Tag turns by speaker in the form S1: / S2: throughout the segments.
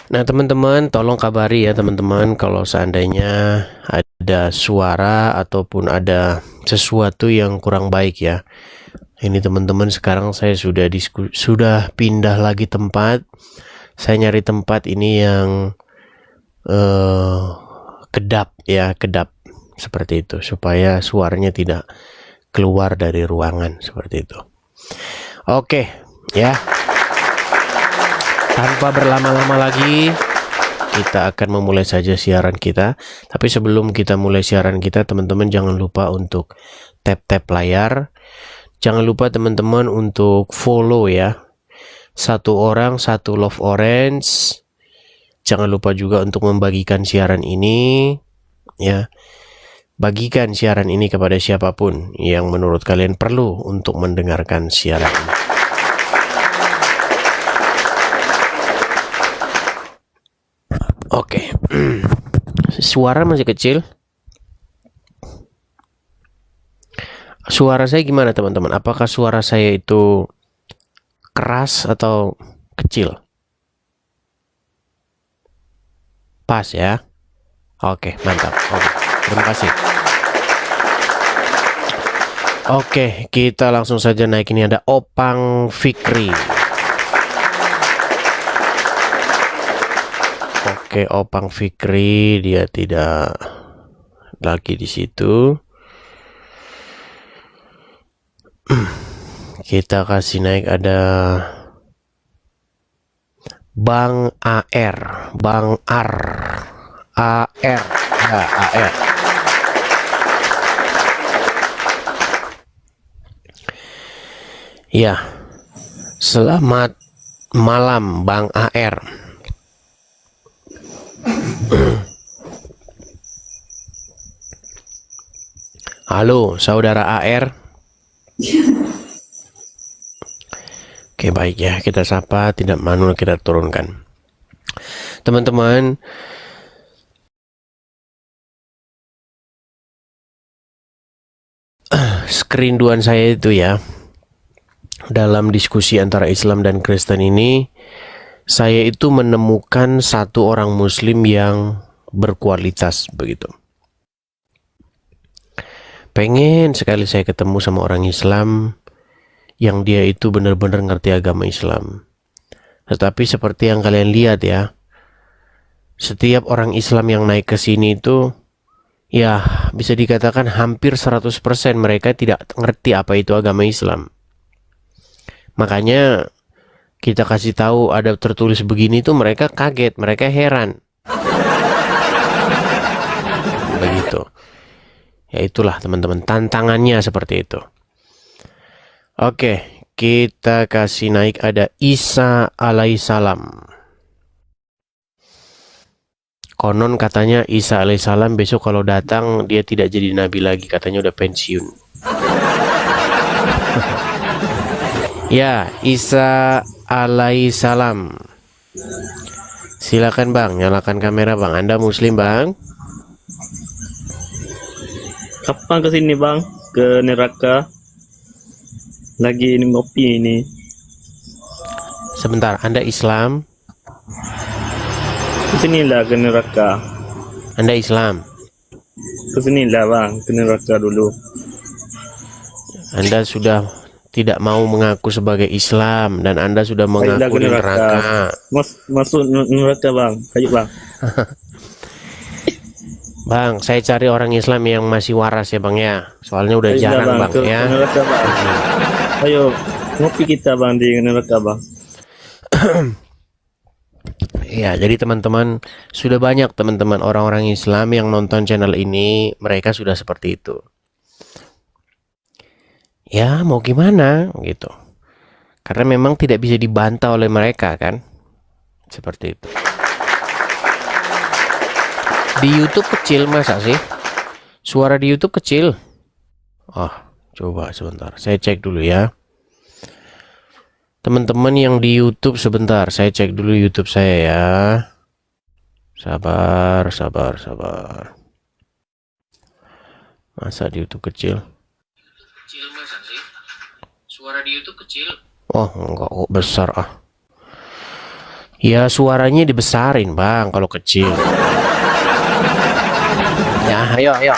S1: Nah, teman-teman, tolong kabari ya teman-teman kalau seandainya ada suara ataupun ada sesuatu yang kurang baik ya. Ini teman-teman, sekarang saya sudah pindah lagi tempat. Saya nyari tempat ini yang eh, kedap ya, kedap seperti itu supaya suaranya tidak keluar dari ruangan seperti itu. Oke, ya. Tanpa berlama-lama lagi, kita akan memulai saja siaran kita. Tapi sebelum kita mulai siaran kita, teman-teman jangan lupa untuk tap-tap layar. Jangan lupa teman-teman untuk follow ya. Satu orang, satu love orange. Jangan lupa juga untuk membagikan siaran ini ya. Bagikan siaran ini kepada siapapun yang menurut kalian perlu untuk mendengarkan siaran ini. Oke. Suara masih kecil. Suara saya gimana teman-teman? Apakah suara saya itu keras atau kecil? Pas ya. Oke, mantap. Oke, terima kasih. Oke, kita langsung saja naik. Ini ada Opang Fikri. Oke, Opang Fikri dia tidak lagi di situ. Kita kasih naik ada Bang AR, Bang AR, AR, ya, AR. Ya, selamat malam Bang AR. Halo, saudara AR. Oke, baik ya, kita sapa, tidak manual kita turunkan. Teman-teman, kerinduan saya itu ya, dalam diskusi antara Islam dan Kristen ini, saya itu menemukan satu orang Muslim yang berkualitas begitu. Pengen sekali saya ketemu sama orang Islam yang dia itu benar-benar ngerti agama Islam. Tetapi seperti yang kalian lihat ya, setiap orang Islam yang naik ke sini itu ya bisa dikatakan hampir 100% mereka tidak ngerti apa itu agama Islam. Makanya kita kasih tahu ada tertulis begini tuh mereka kaget, mereka heran. Begitu. Ya itulah teman-teman, tantangannya seperti itu. Oke, kita kasih naik ada Isa alaihissalam. Konon katanya Isa alaihissalam besok kalau datang dia tidak jadi nabi lagi, katanya udah pensiun. Ya, Isa alaihissalam. Silakan Bang, nyalakan kamera Bang. Anda Muslim Bang?
S2: Kapan kesini bang? Ke neraka? Lagi ngopi ini.
S1: Sebentar, Anda Islam?
S2: Kesinilah ke neraka.
S1: Anda Islam?
S2: Kesinilah bang, ke neraka dulu.
S1: Anda sudah tidak mau mengaku sebagai Islam dan Anda sudah mengaku di neraka.
S2: Masuk neraka bang. Ayo bang.
S1: Bang, saya cari orang Islam yang masih waras ya Bang ya. Soalnya udah jarang Bang ya.
S2: Neraka, bang. Ayo ngopi kita bang di neraka bang.
S1: Ya, jadi teman-teman, sudah banyak teman-teman orang-orang Islam yang nonton channel ini, mereka sudah seperti itu. Ya, mau gimana gitu. Karena memang tidak bisa dibantah oleh mereka kan. Seperti itu. Di YouTube kecil masa sih? Suara di YouTube kecil. Oh, coba sebentar. Saya cek dulu ya. Teman-teman yang di YouTube sebentar. Saya cek dulu YouTube saya ya. Sabar. Masa di YouTube kecil? Kecil masa sih? Suara di YouTube kecil. Oh, enggak kok besar ah. Ya suaranya dibesarin bang kalau kecil. Ya ayo.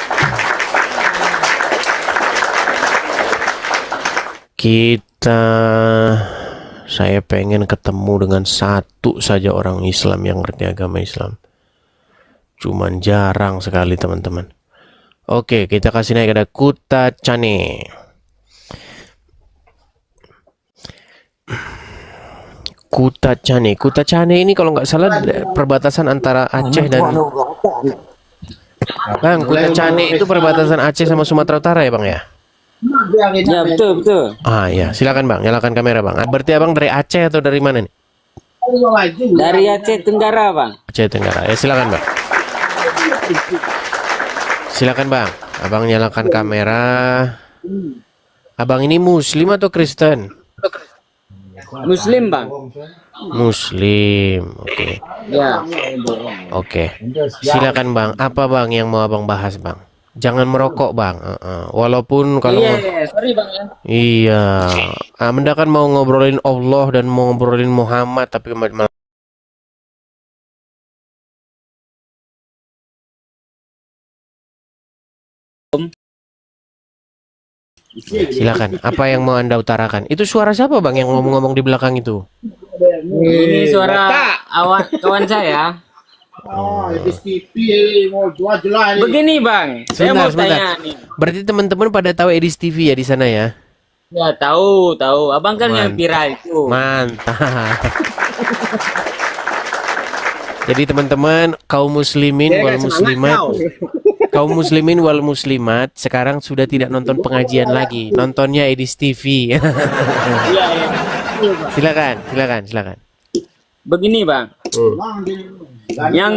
S1: Saya pengen ketemu dengan satu saja orang Islam yang ngerti agama Islam. Cuman jarang sekali teman-teman. Oke, kita kasih naik ada Kuta Cane. Kuta Cane ini kalau nggak salah perbatasan antara Aceh dan Bang. Kuta Cane itu perbatasan Aceh sama Sumatera Utara ya bang ya?
S3: Ya betul.
S1: Ah ya, silakan bang, nyalakan kamera bang. Berarti abang dari Aceh atau dari mana nih?
S3: Dari Aceh Tenggara bang.
S1: Aceh Tenggara. Ya silakan bang. Silakan bang, abang nyalakan kamera. Abang ini Muslim atau Kristen?
S3: Muslim bang.
S1: Muslim. Oke.
S3: Ya.
S1: Oke. Silakan bang. Apa bang yang mau abang bahas bang? Jangan merokok bang. Walaupun kalau
S3: Sorry bang ya.
S1: iya, Anda kan mau ngobrolin Allah dan mau ngobrolin Muhammad tapi malah silakan. Apa yang mau Anda utarakan? Itu suara siapa bang yang ngomong-ngomong di belakang itu?
S3: Ini suara kawan saya. Begini bang, saya mau tanya nih.
S1: Berarti teman-teman pada tahu Edis TV ya di sana ya?
S3: Ya tahu. Abang kan yang viral itu.
S1: Mantap. Jadi teman-teman kaum muslimin wal muslimat sekarang sudah tidak nonton pengajian lagi, nontonnya Edis TV.
S3: Iya.
S1: Silakan.
S3: Begini bang, yang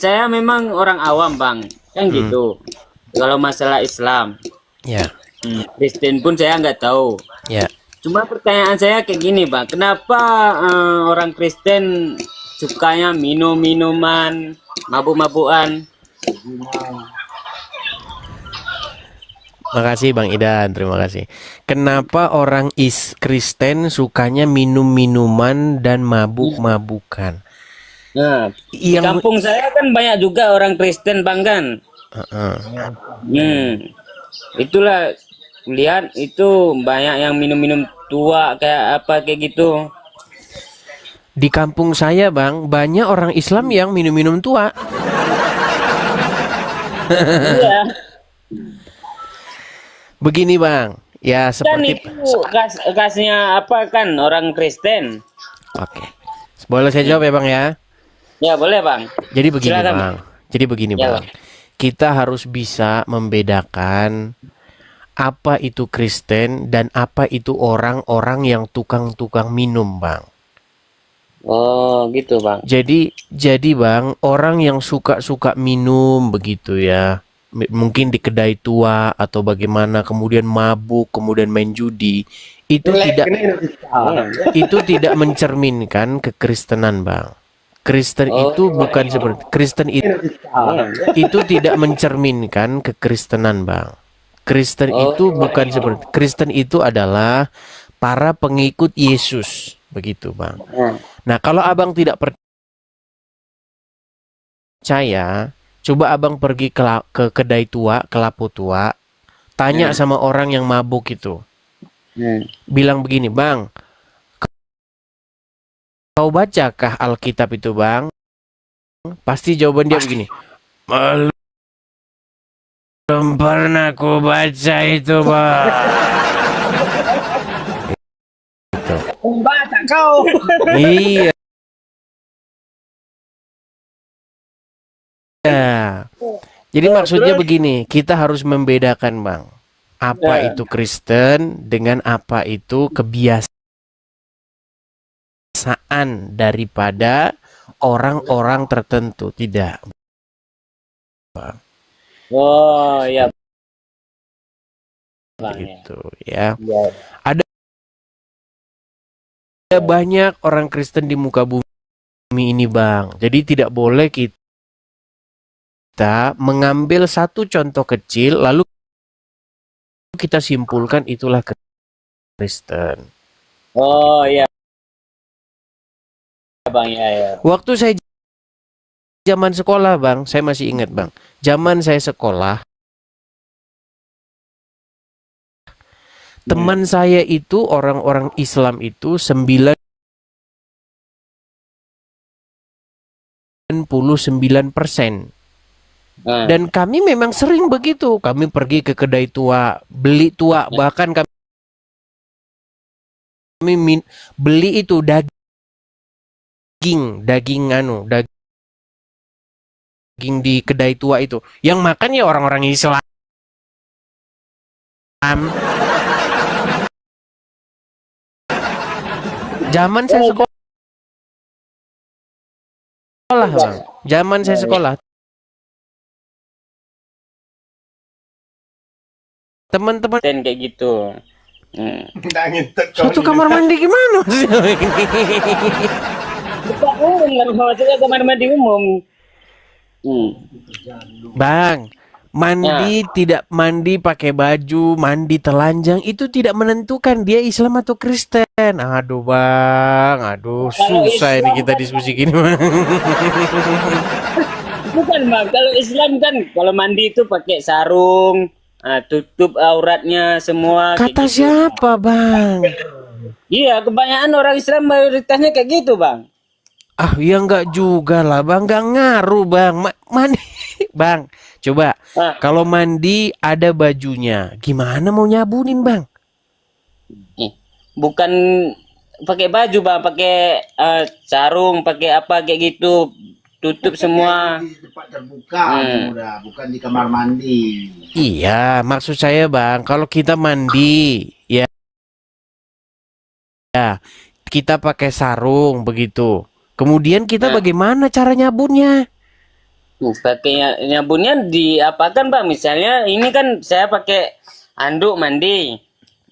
S3: saya memang orang awam bang, kan gitu. Kalau masalah Islam,
S1: Ya,
S3: Kristen pun saya nggak tahu.
S1: ya.
S3: Cuma pertanyaan saya kayak gini bang, kenapa orang Kristen sukanya minuman, mabuk-mabukan?
S1: Makasih Bang Idan, terima kasih. Kenapa orang Kristen sukanya minum-minuman dan mabuk-mabukan?
S3: Nah, di kampung saya kan banyak juga orang Kristen bang kan. Itulah lihat itu banyak yang minum-minum tua kayak apa kayak gitu.
S1: Di kampung saya bang, banyak orang Islam yang minum-minum tua.
S3: Iya.
S1: Begini bang, ya
S3: Kan
S1: seperti
S3: itu khasnya apa kan orang Kristen.
S1: Oke. Boleh saya jawab ya bang ya?
S3: Ya boleh bang.
S1: Jadi begini
S3: Silakan,
S1: bang. Jadi begini
S3: Ya,
S1: bang. Kita harus bisa membedakan apa itu Kristen dan apa itu orang-orang yang tukang-tukang minum bang.
S3: Oh gitu bang.
S1: Jadi bang, orang yang suka-suka minum begitu ya, mungkin di kedai tua atau bagaimana, kemudian mabuk, kemudian main judi, itu tidak mencerminkan kekristenan bang. Kristen itu bukan seperti itu tidak mencerminkan kekristenan bang. Kristen itu bukan seperti Kristen itu adalah para pengikut Yesus begitu bang. Nah kalau abang tidak percaya, coba abang pergi ke kedai tua, ke lapo tua, tanya sama orang yang mabuk itu. Bilang begini, bang, kau bacakah Alkitab itu bang? Pasti jawaban dia begini. Belum pernah ku baca itu bang. Gitu.
S3: Baca kau.
S1: Iya. Jadi maksudnya begini, kita harus membedakan bang, apa itu Kristen dengan apa itu kebiasaan daripada orang-orang tertentu, tidak.
S3: Oh ya bang.
S1: Gitu ya. Ada banyak orang Kristen di muka bumi ini bang, jadi tidak boleh kita mengambil satu contoh kecil lalu kita simpulkan itulah Kristen.
S3: Oh ya bang ya.
S1: Waktu saya zaman sekolah bang, saya masih ingat bang. Zaman saya sekolah, teman saya itu orang-orang Islam itu 99%. Dan kami memang sering begitu. Kami pergi ke kedai tua, beli tua, bahkan kami beli itu daging di kedai tua itu. Yang makan ya orang-orang Islam. Zaman saya sekolah, bang. Zaman saya sekolah, teman-teman
S3: kayak gitu.
S1: satu kamar mandi gimana maksudnya?
S3: Tempat umum kan, maksudnya kamar mandi umum.
S1: Bang, mandi tidak mandi pakai baju, mandi telanjang itu tidak menentukan dia Islam atau Kristen. Aduh bang, aduh susah ini kita diskusi gini bang.
S3: Bukan bang, kalau Islam kan kalau mandi itu pakai sarung, tutup auratnya semua.
S1: Kata
S3: gitu.
S1: siapa bang?
S3: Iya, kebanyakan orang Islam mayoritasnya kayak gitu bang.
S1: Ah ya enggak juga lah bang, enggak ngaruh bang. Mandi bang, coba kalau mandi ada bajunya, gimana mau nyabunin bang?
S3: Bukan pakai baju bang, pakai sarung, pakai apa kayak gitu, tutup semua.
S4: Di tempat terbuka, bukan di kamar mandi.
S1: Iya, maksud saya bang, kalau kita mandi, ya kita pakai sarung begitu. Kemudian kita bagaimana cara nyabunnya?
S3: Pakai nyabunnya diapakan bang? Misalnya ini kan saya pakai handuk mandi.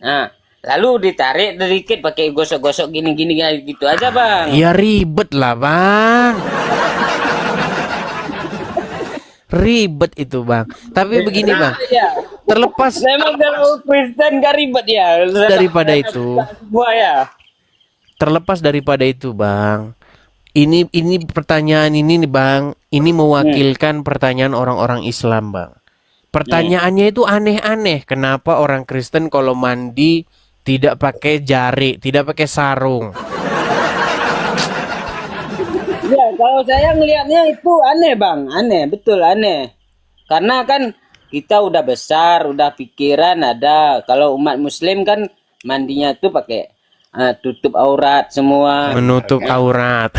S3: Nah, lalu ditarik sedikit pakai gosok-gosok gini-gini gitu aja bang.
S1: Ya ribet lah bang. Ribet itu bang. Tapi begini bang, terlepas
S3: Memang kalau Kristen gak ribet ya.
S1: daripada itu,
S3: Semua ya.
S1: terlepas daripada itu bang. Ini pertanyaan ini nih bang, ini mewakilkan pertanyaan orang-orang Islam bang. Pertanyaannya itu aneh-aneh. Kenapa orang Kristen kalau mandi tidak pakai jari, tidak pakai sarung?
S3: Ya kalau saya ngelihatnya itu aneh bang, aneh, betul aneh. Karena kan kita udah besar, udah pikiran ada. Kalau umat Muslim kan mandinya tuh pakai tutup aurat semua.
S1: Menutup aurat.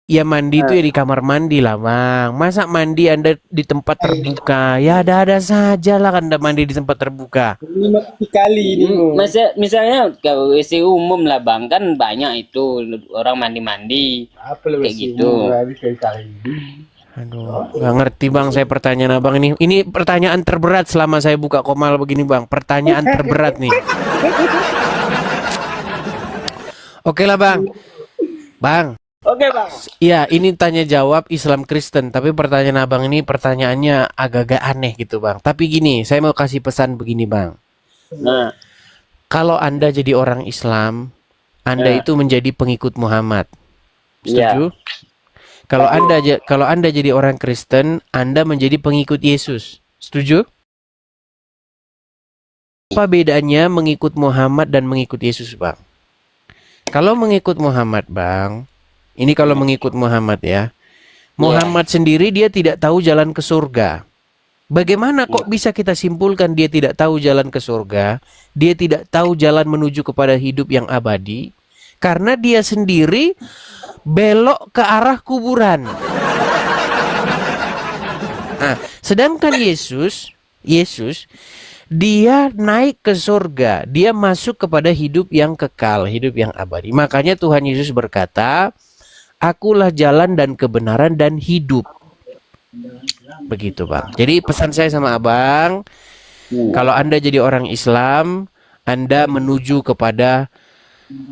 S1: Ya mandi itu ya di kamar mandi lah bang. Masa mandi Anda di tempat terbuka? Ya ada-ada saja lah Anda mandi di tempat terbuka.
S2: Kali ini.
S3: Misalnya ke WC umum lah bang, kan banyak itu orang mandi-mandi kayak gitu.
S1: Aduh, nggak ngerti bang saya pertanyaan abang ini. Ini pertanyaan terberat selama saya buka Komal begini bang. Pertanyaan terberat nih. Oke lah bang. Bang.
S3: Oke bang.
S1: Iya, ini tanya jawab Islam Kristen. Tapi pertanyaan abang ini pertanyaannya agak-agak aneh gitu bang. Tapi gini, saya mau kasih pesan begini bang.
S3: Nah,
S1: kalau Anda jadi orang Islam, Anda itu menjadi pengikut Muhammad. Setuju? Kalau Anda jadi orang Kristen, Anda menjadi pengikut Yesus. Setuju? Apa bedanya mengikut Muhammad dan mengikut Yesus, Bang? Kalau mengikut Muhammad, Bang, ini kalau mengikut Muhammad ya. Muhammad sendiri dia tidak tahu jalan ke surga. Bagaimana kok bisa kita simpulkan dia tidak tahu jalan ke surga? Dia tidak tahu jalan menuju kepada hidup yang abadi karena dia sendiri belok ke arah kuburan. Nah, sedangkan Yesus dia naik ke surga, dia masuk kepada hidup yang kekal, hidup yang abadi. Makanya Tuhan Yesus berkata, "Akulah jalan dan kebenaran dan hidup." Begitu, Bang. Jadi pesan saya sama Abang, kalau Anda jadi orang Islam, Anda menuju kepada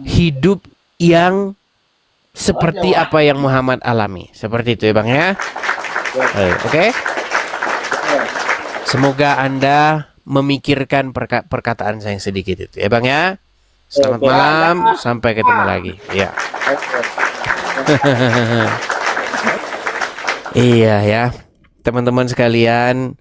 S1: hidup yang seperti apa yang Muhammad alami. Seperti itu ya Bang ya. Oke. Semoga Anda memikirkan perkataan saya yang sedikit itu ya Bang ya. Selamat
S3: Oke.
S1: malam, sampai ketemu lagi. Ya. Iya ya, teman-teman sekalian,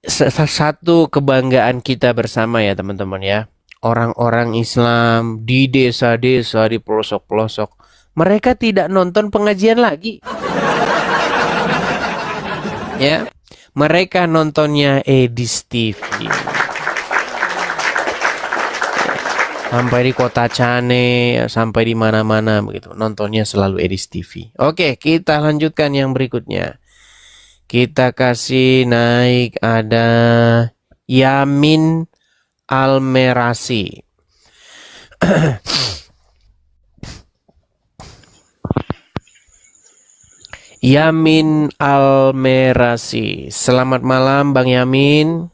S1: satu kebanggaan kita bersama ya teman-teman ya. Orang-orang Islam di desa-desa, di pelosok-pelosok, mereka tidak nonton pengajian lagi. Ya, mereka nontonnya Edis TV. Sampai di kota Cane, sampai di mana-mana begitu. Nontonnya selalu Edis TV. Oke, kita lanjutkan yang berikutnya. Kita kasih naik ada Yamin Almerasi. Yamin Almerasi. Selamat malam Bang Yamin.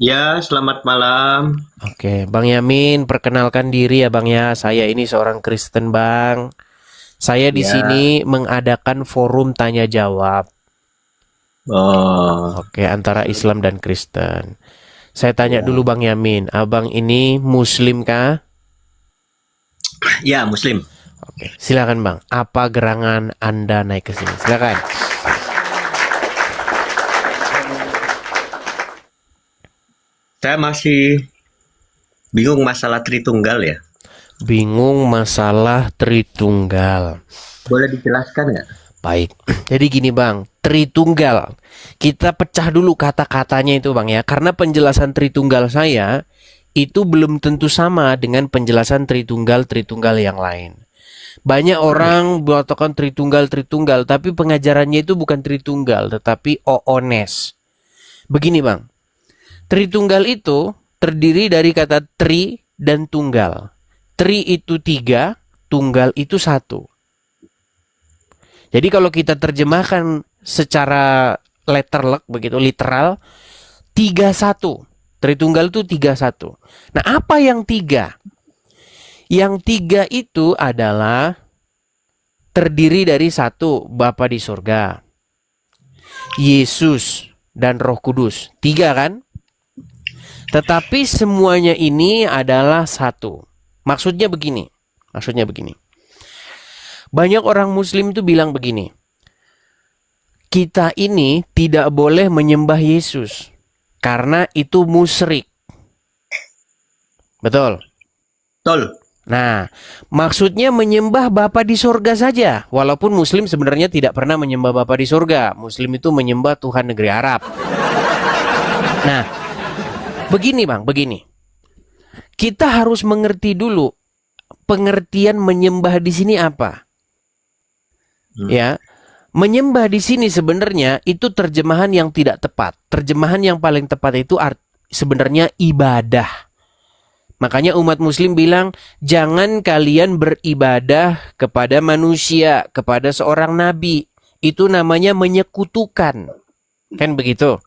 S5: Ya, selamat malam.
S1: Oke, Bang Yamin, perkenalkan diri ya Bang ya. Saya ini seorang Kristen Bang. Saya di
S5: Ya.
S1: sini mengadakan forum tanya jawab.
S5: Oh,
S1: Oke, antara Islam dan Kristen. Saya tanya dulu Bang Yamin, abang ini Muslim kah?
S5: ya Muslim.
S1: Oke, silakan Bang. Apa gerangan Anda naik ke sini? Silakan.
S5: Saya masih bingung masalah Tritunggal ya.
S1: Bingung masalah Tritunggal.
S5: Boleh dijelaskan nggak?
S1: Baik, jadi gini Bang, Tritunggal. Kita pecah dulu kata-katanya itu Bang ya. Karena penjelasan Tritunggal saya itu belum tentu sama dengan penjelasan Tritunggal yang lain. Banyak orang mengatakan Tritunggal, tapi pengajarannya itu bukan Tritunggal, tetapi Oones. Begini Bang, Tritunggal itu terdiri dari kata tri dan tunggal. Tri itu 3, tunggal itu 1. Jadi kalau kita terjemahkan secara letterlek begitu literal 3-1. Tritunggal itu 3-1. Nah, apa yang 3? Yang 3 itu adalah terdiri dari 1 Bapa di surga, Yesus dan Roh Kudus. 3 kan? Tetapi semuanya ini adalah 1. Maksudnya begini. Banyak orang Muslim itu bilang begini. Kita ini tidak boleh menyembah Yesus karena itu musyrik. Betul?
S5: Betul.
S1: Nah, maksudnya menyembah Bapa di surga saja. Walaupun Muslim sebenarnya tidak pernah menyembah Bapa di surga. Muslim itu menyembah Tuhan negeri Arab. Nah, begini Bang, begini. Kita harus mengerti dulu pengertian menyembah di sini apa. Ya, menyembah di sini sebenarnya itu terjemahan yang tidak tepat. Terjemahan yang paling tepat itu sebenarnya ibadah. Makanya umat Muslim bilang, jangan kalian beribadah kepada manusia, kepada seorang nabi. Itu namanya menyekutukan. Kan begitu?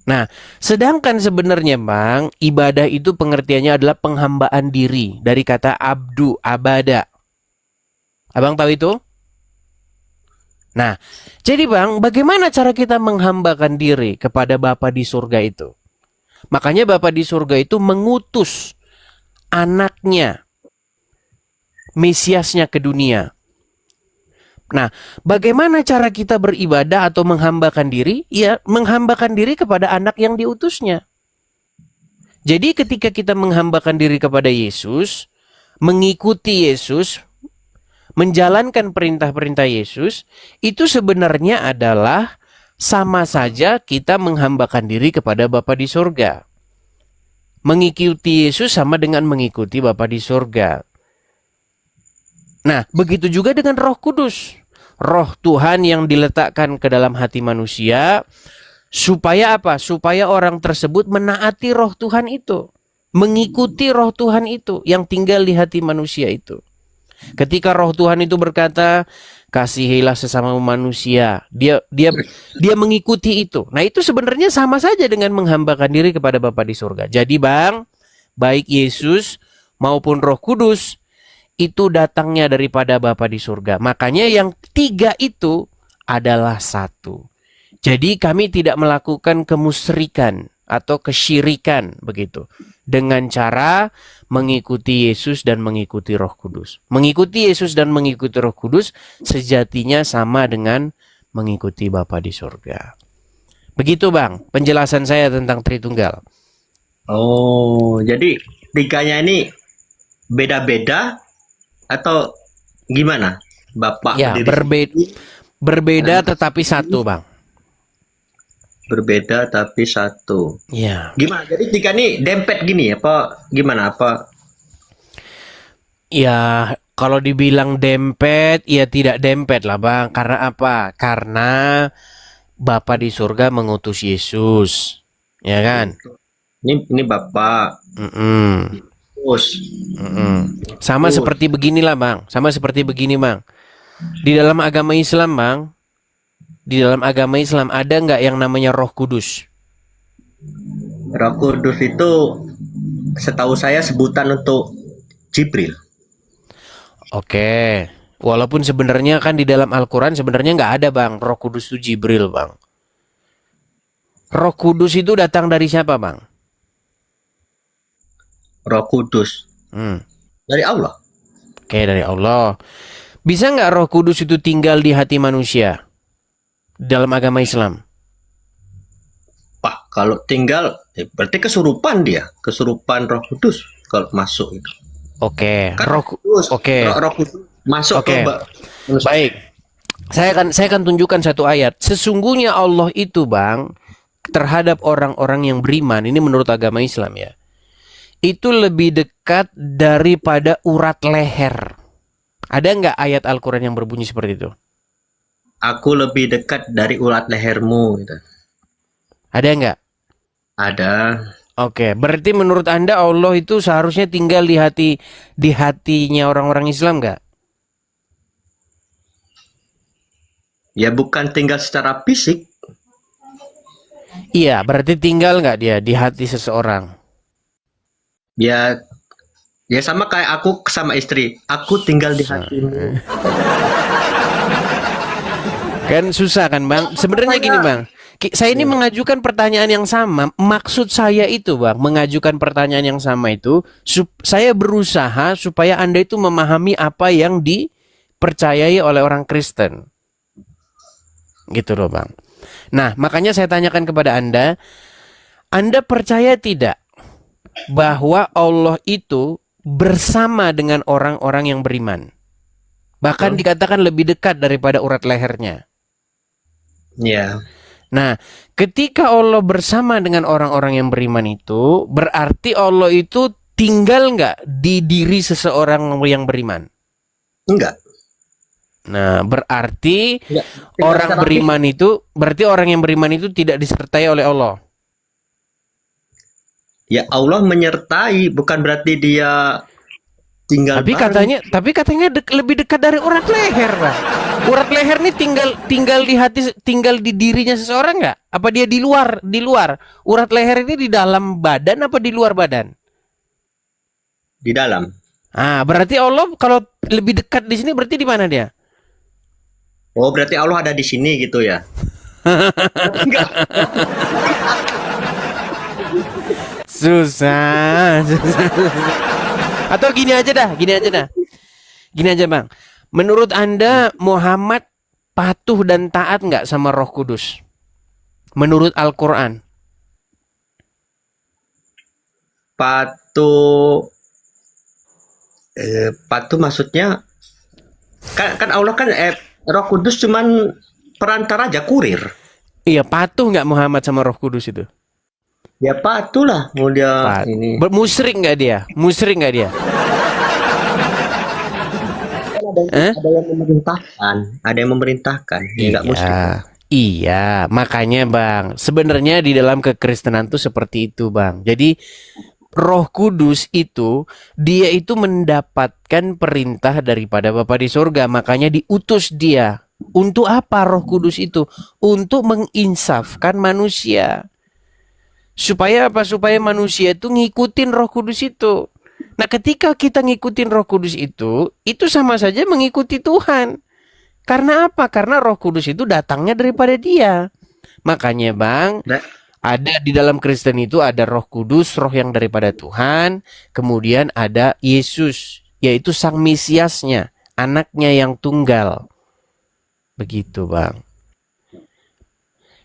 S1: Nah, sedangkan sebenarnya Bang, ibadah itu pengertiannya adalah penghambaan diri. Dari kata abdu, abada. Abang tahu itu? Nah, jadi Bang, bagaimana cara kita menghambakan diri kepada Bapa di surga itu? Makanya Bapa di surga itu mengutus anaknya, Mesiasnya ke dunia. Nah, bagaimana cara kita beribadah atau menghambakan diri? Ya, menghambakan diri kepada anak yang diutusnya. Jadi ketika kita menghambakan diri kepada Yesus, mengikuti Yesus, menjalankan perintah-perintah Yesus, itu sebenarnya adalah sama saja kita menghambakan diri kepada Bapa di surga. Mengikuti Yesus sama dengan mengikuti Bapa di surga. Nah, begitu juga dengan Roh Kudus. Roh Tuhan yang diletakkan ke dalam hati manusia. Supaya apa? Supaya orang tersebut menaati Roh Tuhan itu. Mengikuti Roh Tuhan itu yang tinggal di hati manusia itu. Ketika Roh Tuhan itu berkata, kasihilah sesama manusia. Dia mengikuti itu. Nah, itu sebenarnya sama saja dengan menghambakan diri kepada Bapa di surga. Jadi Bang, baik Yesus maupun Roh Kudus itu datangnya daripada Bapa di surga. Makanya yang 3 itu adalah 1. Jadi kami tidak melakukan kemusyrikan atau kesyirikan begitu. Dengan cara mengikuti Yesus dan mengikuti Roh Kudus. Mengikuti Yesus dan mengikuti Roh Kudus sejatinya sama dengan mengikuti Bapa di surga. Begitu Bang, penjelasan saya tentang Tritunggal.
S5: Oh, jadi tiganya ini beda-beda atau gimana? Bapak
S1: Ya,
S5: berdiri
S1: berbeda tetapi satu Bang.
S5: berbeda tapi satu.
S1: Ya.
S5: Gimana? Jadi tiga ini dempet gini apa gimana? Apa
S1: Ya, kalau dibilang dempet, ya tidak dempet lah Bang. Karena apa? Karena Bapa di surga mengutus Yesus. Ya kan?
S5: ini Bapak
S1: Mm-mm.
S5: terus
S1: Mm-mm. Sama seperti beginilah Bang. Sama seperti begini Bang. Di dalam agama Islam Bang, di dalam agama Islam ada nggak yang namanya Roh Kudus?
S5: Roh Kudus itu setahu saya sebutan untuk Jibril.
S1: Oke. Walaupun sebenarnya kan di dalam Al-Quran sebenarnya nggak ada Bang. Roh Kudus itu Jibril Bang. Roh Kudus itu datang dari siapa Bang?
S5: Roh Kudus dari Allah.
S1: Oke, dari Allah. Bisa nggak Roh Kudus itu tinggal di hati manusia? Dalam agama Islam.
S5: Pak, kalau tinggal berarti kesurupan dia, kesurupan Roh Kudus kalau masuk itu.
S1: Oke,
S5: Kan
S1: Roh
S5: Kudus,
S1: oke.
S5: Roh Kudus masuk
S1: Oke.
S5: manusia.
S1: Baik. Saya akan tunjukkan satu ayat. Sesungguhnya Allah itu, Bang, terhadap orang-orang yang beriman, ini menurut agama Islam ya. Itu lebih dekat daripada urat leher. Ada nggak ayat Al-Quran yang berbunyi seperti itu?
S5: Aku lebih dekat dari urat lehermu gitu.
S1: Ada nggak?
S5: Ada.
S1: Oke, berarti menurut Anda Allah itu seharusnya tinggal di hatinya orang-orang Islam nggak?
S5: Ya bukan tinggal secara fisik.
S1: Iya, berarti tinggal nggak dia di hati seseorang?
S5: Ya sama kayak aku sama istri. Aku tinggal di hatimu.
S1: Kan susah kan Bang? Sebenarnya gini Bang, saya ini mengajukan pertanyaan yang sama. Maksud saya itu Bang, mengajukan pertanyaan yang sama itu, saya berusaha supaya Anda itu memahami apa yang dipercayai oleh orang Kristen. Gitu loh Bang. Nah, makanya saya tanyakan kepada Anda percaya tidak bahwa Allah itu bersama dengan orang-orang yang beriman? Bahkan dikatakan lebih dekat daripada urat lehernya.
S5: Ya.
S1: Nah, ketika Allah bersama dengan orang-orang yang beriman itu, berarti Allah itu tinggal nggak di diri seseorang yang beriman?
S5: Enggak.
S1: Nah, berarti
S5: Enggak.
S1: orang beriman itu, berarti orang yang beriman itu tidak disertai oleh Allah.
S5: Ya Allah menyertai, bukan berarti dia tinggal
S1: Tapi
S5: bareng.
S1: katanya lebih dekat dari urat leher, Bang. Urat leher nih tinggal di hati, tinggal di dirinya seseorang nggak? Apa dia di luar? Di luar. Urat leher ini di dalam badan apa di luar badan?
S5: Di dalam.
S1: Ah, berarti Allah kalau lebih dekat di sini berarti di mana dia?
S5: Oh, berarti Allah ada di sini gitu ya. Enggak.
S1: Susah. Atau gini aja dah. Gini aja Bang. Menurut Anda Muhammad patuh dan taat nggak sama Roh Kudus? Menurut Al-Quran.
S5: Patuh maksudnya kan Allah kan Roh Kudus cuman perantara aja, kurir.
S1: Iya, patuh nggak Muhammad sama Roh Kudus itu?
S5: Ya patuh lah, mau dia ini.
S1: Musyrik nggak dia? Musyrik nggak dia?
S5: Ada yang memerintahkan, ya nggak musyrik.
S1: Iya, makanya Bang, sebenarnya di dalam kekristenan tuh seperti itu Bang. Jadi Roh Kudus itu dia itu mendapatkan perintah daripada Bapa di surga, makanya diutus dia. Untuk apa Roh Kudus itu? Untuk menginsafkan manusia. Supaya apa? Supaya manusia itu ngikutin Roh Kudus itu. Nah, ketika kita ngikutin Roh Kudus itu sama saja mengikuti Tuhan. Karena apa? Karena Roh Kudus itu datangnya daripada Dia. Makanya Bang, Ada di dalam Kristen itu ada Roh Kudus, roh yang daripada Tuhan, kemudian ada Yesus, yaitu Sang Mesiasnya, anaknya yang tunggal. Begitu, Bang.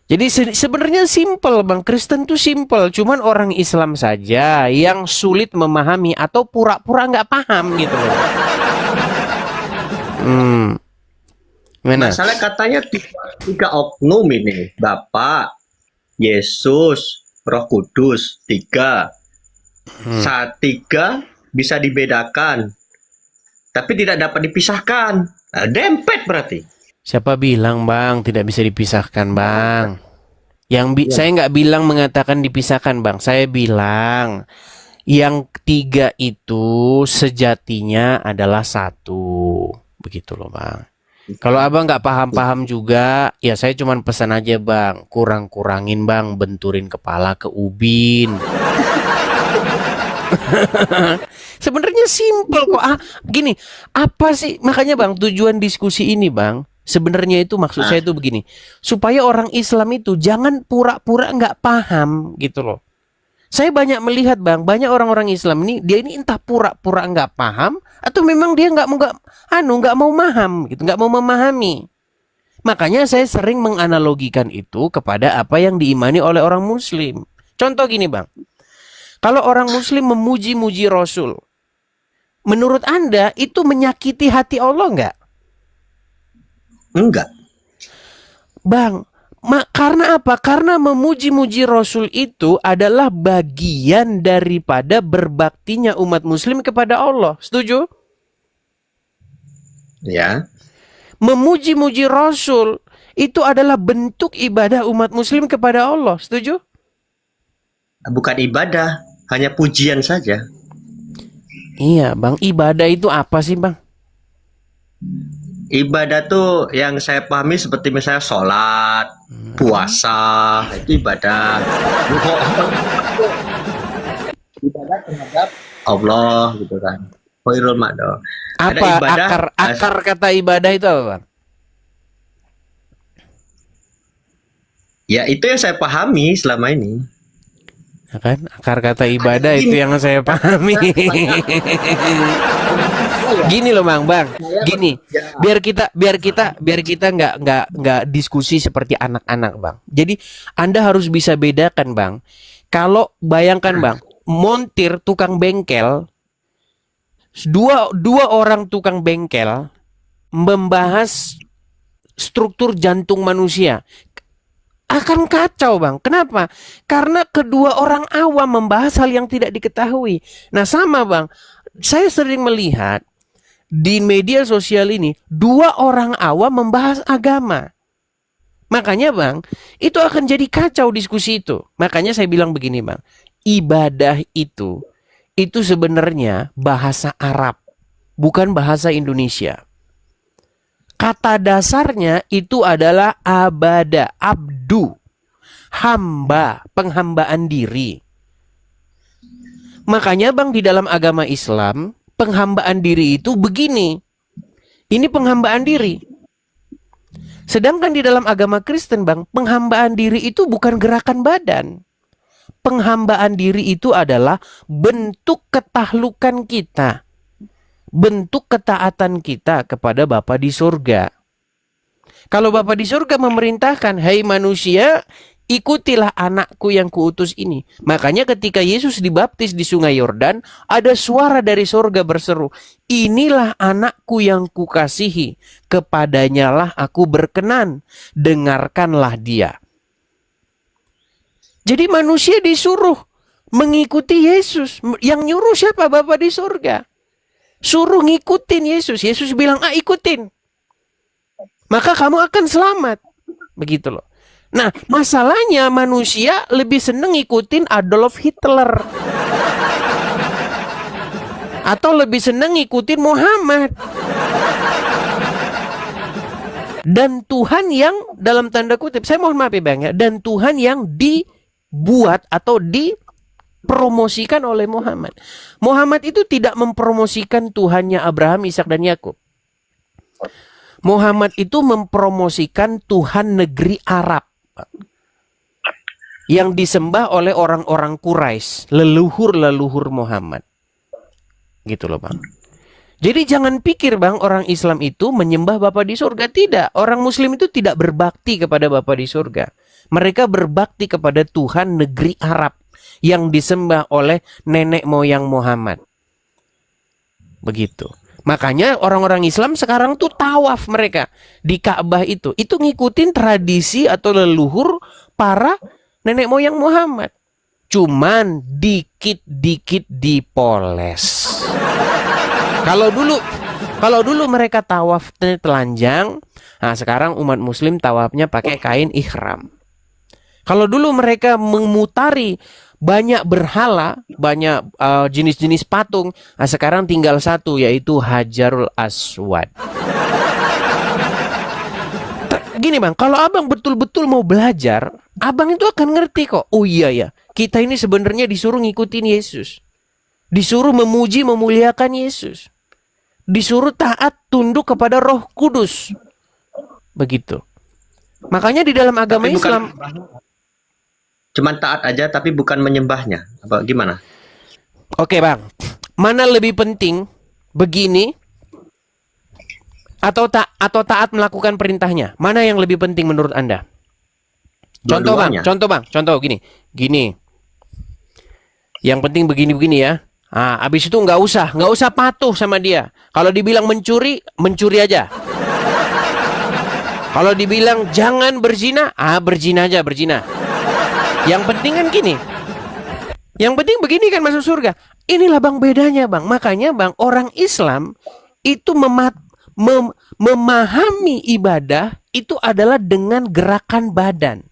S1: Jadi sebenarnya simple, Bang. Kristen tuh simple, cuman orang Islam saja yang sulit memahami atau pura-pura nggak paham gitu loh. Gimana?
S5: Masalah katanya tiga oknum ini, Bapak, Yesus, Roh Kudus, tiga. Saat tiga bisa dibedakan, tapi tidak dapat dipisahkan. Nah, dempet berarti.
S1: Siapa bilang, Bang, tidak bisa dipisahkan, Bang? Saya nggak bilang mengatakan dipisahkan, Bang. Saya bilang yang tiga itu sejatinya adalah satu. Begitu loh, Bang. Kalau abang nggak paham-paham juga, ya saya cuman pesan aja, Bang, kurang-kurangin, Bang, benturin kepala ke ubin. Sebenarnya simple kok. Gini, apa sih makanya, Bang, tujuan diskusi ini, Bang? Sebenarnya itu maksud saya itu begini, supaya orang Islam itu jangan pura-pura nggak paham gitu loh. Saya banyak melihat, Bang, banyak orang-orang Islam ini dia ini entah pura-pura nggak paham atau memang dia nggak mau paham gitu, nggak mau memahami. Makanya saya sering menganalogikan itu kepada apa yang diimani oleh orang Muslim. Contoh gini, Bang, kalau orang Muslim memuji-muji Rasul, menurut Anda itu menyakiti hati Allah nggak?
S5: Enggak.
S1: Bang, karena apa? Karena memuji-muji Rasul itu adalah bagian daripada berbaktinya umat Muslim kepada Allah. Setuju?
S5: Ya.
S1: Memuji-muji Rasul itu adalah bentuk ibadah umat Muslim kepada Allah. Setuju?
S5: Bukan ibadah, hanya pujian saja.
S1: Iya, Bang. Ibadah itu apa sih, Bang?
S5: Ibadah tuh yang saya pahami seperti misalnya sholat, puasa, itu ibadah. Ibadah terhadap Allah gitu kan. Khairul ma'do. Ada
S1: Apa
S5: ibadah,
S1: akar kata ibadah itu apa, Bang?
S5: ya itu yang saya pahami selama ini.
S1: Ya kan? Akar kata ibadah itu yang saya pahami. Gini loh, Bang, gini. Biar kita nggak diskusi seperti anak-anak, Bang. Jadi Anda harus bisa bedakan, Bang. Kalau bayangkan, Bang, montir tukang bengkel, dua orang tukang bengkel membahas struktur jantung manusia, akan kacau, Bang. Kenapa? Karena kedua orang awam membahas hal yang tidak diketahui. Nah, sama, Bang. Saya sering melihat di media sosial ini dua orang awam membahas agama. Makanya, Bang, itu akan jadi kacau diskusi itu. Makanya saya bilang begini, Bang. Ibadah itu sebenarnya bahasa Arab, bukan bahasa Indonesia. Kata dasarnya itu adalah abada, abdu, hamba, penghambaan diri. Makanya, Bang, di dalam agama Islam, penghambaan diri itu begini. Ini penghambaan diri. Sedangkan di dalam agama Kristen, Bang, penghambaan diri itu bukan gerakan badan. Penghambaan diri itu adalah bentuk ketahlukan kita. Bentuk ketaatan kita kepada Bapa di surga. Kalau Bapa di surga memerintahkan, "Hai manusia, ikutilah anakku yang kuutus ini." Makanya ketika Yesus dibaptis di Sungai Yordan, ada suara dari surga berseru, "Inilah anakku yang kukasihi, kepadanyalah aku berkenan, dengarkanlah dia." Jadi manusia disuruh mengikuti Yesus. Yang nyuruh siapa? Bapa di surga. Suruh ngikutin Yesus. Yesus bilang, ikutin. Maka kamu akan selamat. Begitu loh. Nah, masalahnya manusia lebih seneng ngikutin Adolf Hitler. Atau lebih seneng ngikutin Muhammad. Dan Tuhan yang, dalam tanda kutip, saya mohon maaf ya, Bang, ya, dan Tuhan yang dibuat atau dipromosikan oleh Muhammad. Muhammad itu tidak mempromosikan Tuhannya Abraham, Ishak, dan Yakub. Muhammad itu mempromosikan Tuhan negeri Arab. yang disembah oleh orang-orang Quraisy, leluhur-leluhur Muhammad. Gitu loh, Bang. Jadi jangan pikir, Bang, orang Islam itu menyembah Bapa di surga. Tidak. Orang Muslim itu tidak berbakti kepada Bapa di surga. Mereka berbakti kepada Tuhan negeri Arab yang disembah oleh nenek moyang Muhammad. Begitu. Makanya orang-orang Islam sekarang tuh tawaf mereka di Ka'bah itu. Itu ngikutin tradisi atau leluhur para nenek moyang Muhammad. Cuman dikit-dikit dipoles. Kalau dulu mereka tawaf telanjang, nah sekarang umat Muslim tawafnya pakai kain ihram. Kalau dulu mereka memutari banyak berhala, banyak jenis-jenis patung, nah sekarang tinggal satu, yaitu Hajarul Aswad. Gini, Bang, kalau abang betul-betul mau belajar, abang itu akan ngerti kok. Oh iya ya, kita ini sebenarnya disuruh ngikutin Yesus. Disuruh memuji, memuliakan Yesus. Disuruh taat, tunduk kepada Roh Kudus. Begitu. Makanya di dalam agama Islam,
S5: cuman taat aja tapi bukan menyembahnya. Apa gimana?
S1: oke, Bang, mana lebih penting, begini atau taat melakukan perintahnya? Mana yang lebih penting menurut Anda?
S5: Dua-duanya.
S1: Contoh gini. Yang penting begini ya. Ah, abis itu nggak usah patuh sama dia. Kalau dibilang mencuri aja. Kalau dibilang jangan berzina, berzina aja. Yang penting kan gini. Yang penting begini kan masuk surga. Inilah, Bang, bedanya, Bang. Makanya, Bang, orang Islam itu memahami ibadah itu adalah dengan gerakan badan.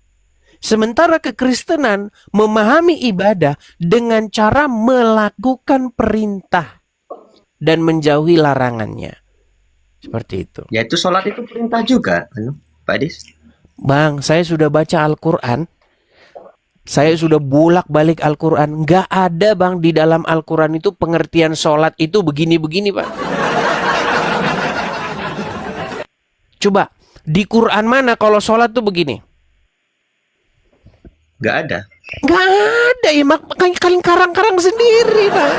S1: Sementara kekristenan memahami ibadah dengan cara melakukan perintah dan menjauhi larangannya. Seperti itu.
S5: Yaitu sholat itu perintah juga, Pak Dis.
S1: Bang, saya sudah baca Al-Quran. Saya sudah bolak-balik Al-Quran. Nggak ada, Bang, di dalam Al-Quran itu pengertian sholat itu begini-begini, Pak. Coba, di Quran mana kalau sholat tuh begini?
S5: Nggak ada.
S1: Nggak ada ya, makanya kalian karang-karang sendiri, Bang.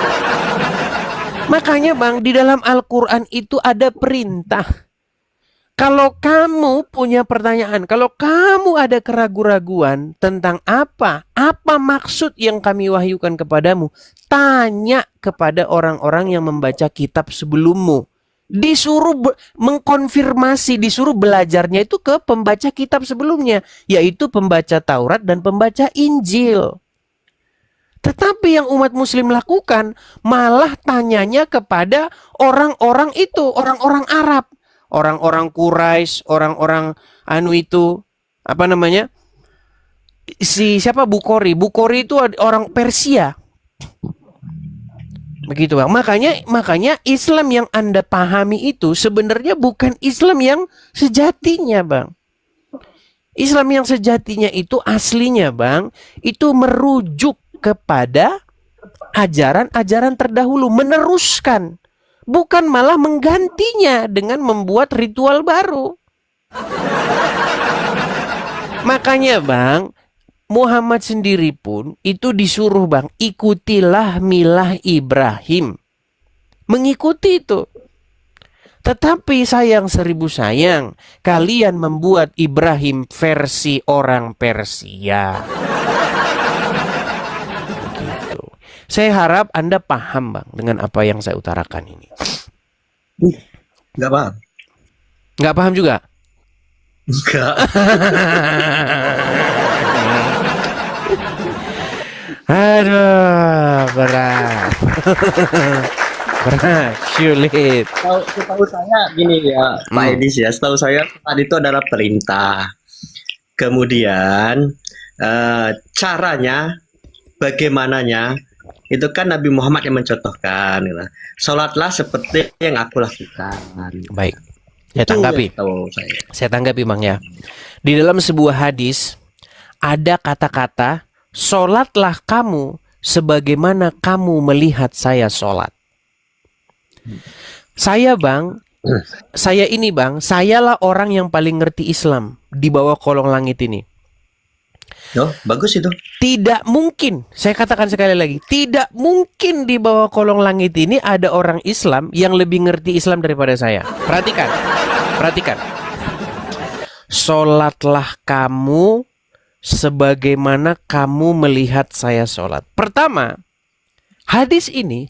S1: Makanya, Bang, di dalam Al-Quran itu ada perintah. Kalau kamu punya pertanyaan, kalau kamu ada keraguan-raguan tentang apa maksud yang kami wahyukan kepadamu, tanya kepada orang-orang yang membaca kitab sebelummu. Disuruh mengkonfirmasi, disuruh belajarnya itu ke pembaca kitab sebelumnya, yaitu pembaca Taurat dan pembaca Injil. Tetapi yang umat Muslim lakukan malah tanyanya kepada orang-orang itu, orang-orang Arab, orang-orang Quraisy, orang-orang siapa Bukhari itu orang Persia. Begitu, Bang. Makanya Islam yang Anda pahami itu sebenarnya bukan Islam yang sejatinya, Bang. Islam yang sejatinya itu aslinya, Bang, itu merujuk kepada ajaran-ajaran terdahulu, meneruskan, bukan malah menggantinya dengan membuat ritual baru. Makanya, Bang, Muhammad sendiri pun itu disuruh, Bang, ikutilah milah Ibrahim. Mengikuti itu. Tetapi sayang seribu sayang, kalian membuat Ibrahim versi orang Persia. Begitu. Saya harap Anda paham, Bang, dengan apa yang saya utarakan ini.
S5: Nggak paham.
S1: Nggak paham juga?
S5: Enggak.
S1: Aduh, berat. Berat, sulit.
S5: Setahu saya gini ya, Pak Edis ya. Setahu saya tadi itu adalah perintah. Kemudian caranya, bagaimananya, itu kan Nabi Muhammad yang mencontohkan. Gitu. Sholatlah seperti yang aku lakukan.
S1: Baik. Saya tanggapi, Bang, ya. Di dalam sebuah hadis ada kata-kata, sholatlah kamu sebagaimana kamu melihat saya sholat. Saya, Bang, sayalah orang yang paling ngerti Islam di bawah kolong langit ini.
S5: Oh, bagus itu.
S1: Tidak mungkin, saya katakan sekali lagi, tidak mungkin di bawah kolong langit ini ada orang Islam yang lebih ngerti Islam daripada saya. Perhatikan, perhatikan. Sholatlah kamu sebagaimana kamu melihat saya sholat. Pertama, hadis ini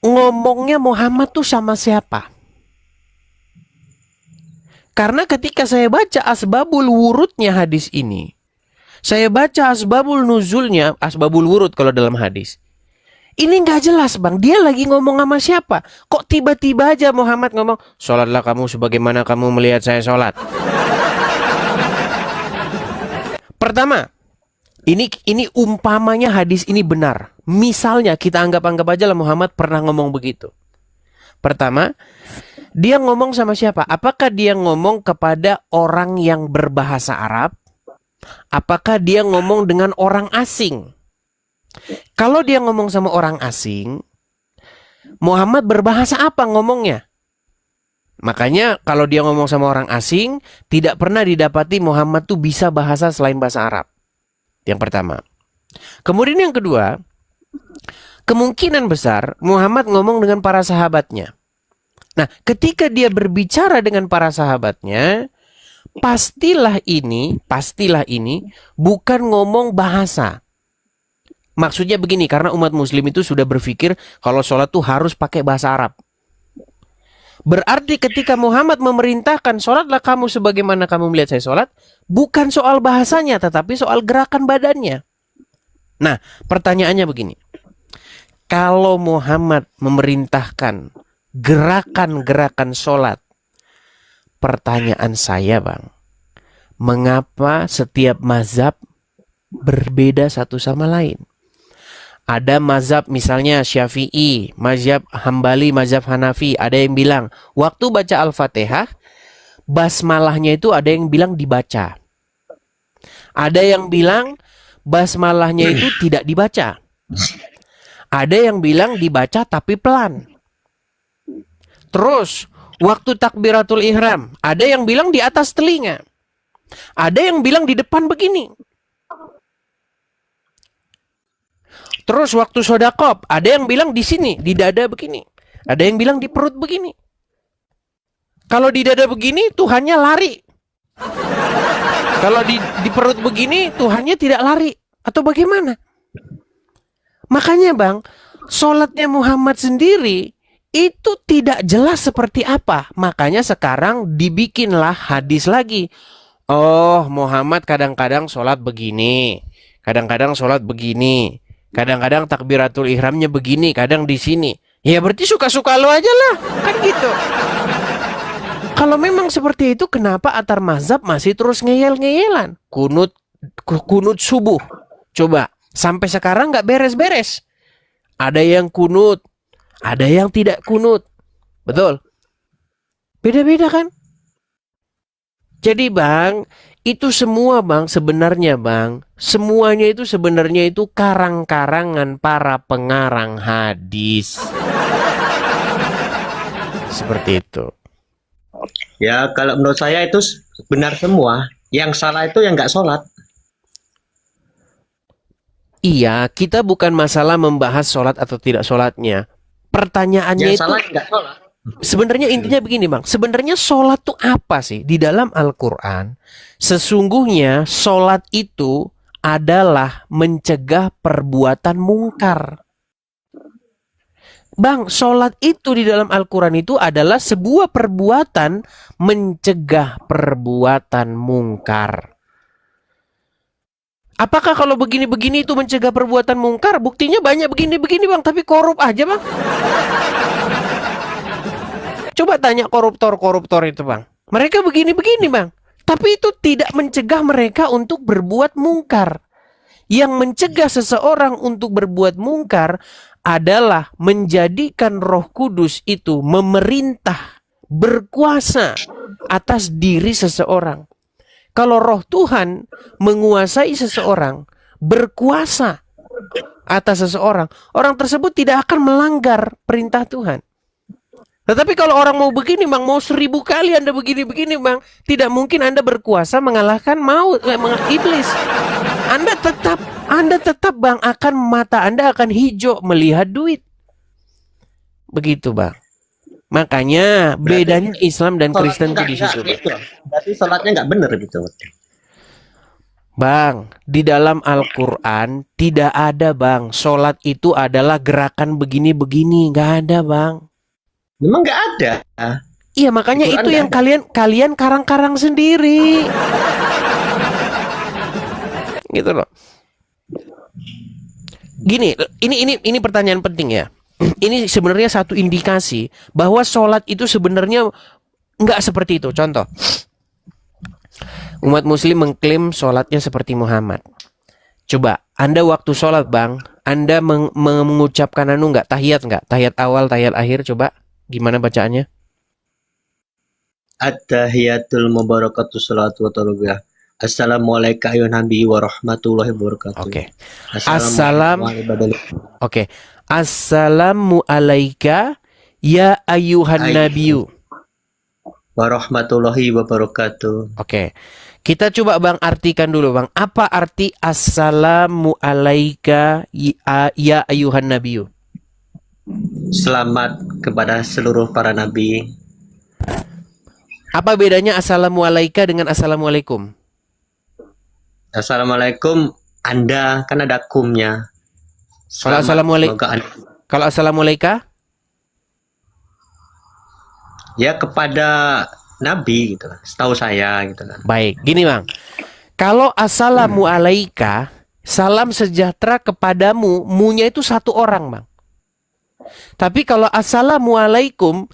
S1: ngomongnya Muhammad tuh sama siapa? Karena ketika saya baca asbabul wurudnya hadis ini, saya baca asbabul nuzulnya, asbabul wurud kalau dalam hadis, ini nggak jelas bang, dia lagi ngomong sama siapa? Kok tiba-tiba aja Muhammad ngomong, sholatlah kamu sebagaimana kamu melihat saya sholat. Pertama, ini umpamanya hadis ini benar. Misalnya kita anggap aja lah Muhammad pernah ngomong begitu. Pertama, dia ngomong sama siapa? Apakah dia ngomong kepada orang yang berbahasa Arab? Apakah dia ngomong dengan orang asing? Kalau dia ngomong sama orang asing, Muhammad berbahasa apa ngomongnya? Makanya kalau dia ngomong sama orang asing, tidak pernah didapati Muhammad tuh bisa bahasa selain bahasa Arab. Yang pertama. Kemudian yang kedua, kemungkinan besar Muhammad ngomong dengan para sahabatnya. Nah, ketika dia berbicara dengan para sahabatnya, pastilah ini bukan ngomong bahasa. Maksudnya begini, karena umat muslim itu sudah berpikir kalau sholat tuh harus pakai bahasa Arab. Berarti ketika Muhammad memerintahkan sholatlah kamu sebagaimana kamu melihat saya sholat, bukan soal bahasanya, tetapi soal gerakan badannya. Nah, pertanyaannya begini. Kalau Muhammad memerintahkan gerakan-gerakan sholat, pertanyaan saya bang, mengapa setiap mazhab berbeda satu sama lain? Ada mazhab misalnya Syafi'i, mazhab Hambali, mazhab Hanafi, ada yang bilang waktu baca Al-Fatihah, basmalahnya itu ada yang bilang dibaca. Ada yang bilang basmalahnya itu tidak dibaca. Ada yang bilang dibaca tapi pelan. Terus, waktu takbiratul ihram, ada yang bilang di atas telinga. Ada yang bilang di depan begini. Terus waktu shodaqoh, ada yang bilang di sini, di dada begini. Ada yang bilang di perut begini. Kalau di dada begini, Tuhannya lari. Kalau di perut begini, Tuhannya tidak lari. Atau bagaimana? Makanya bang, sholatnya Muhammad sendiri itu tidak jelas seperti apa. Makanya sekarang dibikinlah hadis lagi. Oh, Muhammad kadang-kadang sholat begini, kadang-kadang sholat begini, kadang-kadang takbiratul ihramnya begini, kadang di sini. Ya berarti suka-suka lo aja lah, kan gitu. Kalau memang seperti itu, kenapa antar mazhab masih terus ngeyel-ngeyelan? Kunut subuh. Coba, sampai sekarang nggak beres-beres. Ada yang kunut, ada yang tidak kunut. Betul? Beda-beda kan? Jadi bang, itu semua bang, sebenarnya bang, semuanya itu sebenarnya itu karang-karangan para pengarang hadis. Seperti itu.
S5: Ya, kalau menurut saya itu benar semua. Yang salah itu yang nggak sholat.
S1: Iya, kita bukan masalah membahas sholat atau tidak sholatnya. Pertanyaannya
S5: Yang salah
S1: itu
S5: nggak sholat.
S1: sebenarnya intinya begini bang. Sebenarnya sholat itu apa sih? Di dalam Al-Quran, sesungguhnya sholat itu adalah mencegah perbuatan mungkar. Bang, sholat itu di dalam Al-Quran itu adalah sebuah perbuatan mencegah perbuatan mungkar. Apakah kalau begini-begini itu mencegah perbuatan mungkar? Buktinya banyak begini-begini bang, tapi korup aja bang. Coba tanya koruptor-koruptor itu bang. Mereka begini-begini bang, tapi itu tidak mencegah mereka untuk berbuat mungkar. Yang mencegah seseorang untuk berbuat mungkar adalah menjadikan Roh Kudus itu memerintah, berkuasa atas diri seseorang. Kalau Roh Tuhan menguasai seseorang, berkuasa atas seseorang, orang tersebut tidak akan melanggar perintah Tuhan. Tetapi kalau orang mau begini bang, mau 1000 kali Anda begini-begini bang, tidak mungkin Anda berkuasa mengalahkan iblis. Anda tetap bang, akan mata Anda akan hijau melihat duit. Begitu bang. Makanya bedanya Islam dan Kristen itu di situ.
S5: Berarti sholatnya nggak benar gitu.
S1: Bang, di dalam Al-Quran tidak ada bang, sholat itu adalah gerakan begini-begini, nggak ada bang.
S5: Memang nggak ada.
S1: Iya makanya
S5: Al-Quran
S1: itu yang
S5: nggak
S1: kalian karang-karang sendiri. Gitu loh. Gini, ini pertanyaan penting ya. Ini sebenarnya satu indikasi bahwa sholat itu sebenarnya nggak seperti itu. Contoh, umat muslim mengklaim sholatnya seperti Muhammad. Coba, Anda waktu sholat bang, Anda mengucapkan nggak? Tahiyat nggak? Tahiyat awal, tahiyat akhir, coba. Gimana bacaannya?
S5: At-tahiyatul mubarakatuh salatu wa taala. Assalamualaikum ayuhan nabi warahmatullahi wabarakatuh.
S1: Oke.
S5: Assalamualaikum.
S1: Oke. Assalamu alaika ya ayuhan nabiyu.
S5: Warahmatullahi wabarakatuh.
S1: Oke. Kita coba bang artikan dulu bang. Apa arti assalamu alaika ya ayuhan nabiyu?
S5: Selamat kepada seluruh para nabi.
S1: Apa bedanya assalamu alaika dengan assalamualaikum?
S5: Assalamualaikum, Anda kan ada kumnya.
S1: Kalau assalamualaikum, kalau assalamualaikum,
S5: ya kepada nabi gitu, setahu saya gitu kan.
S1: Baik, gini bang. Kalau assalamu alaika, salam sejahtera kepadamu, munya itu satu orang bang. Tapi kalau assalamualaikum,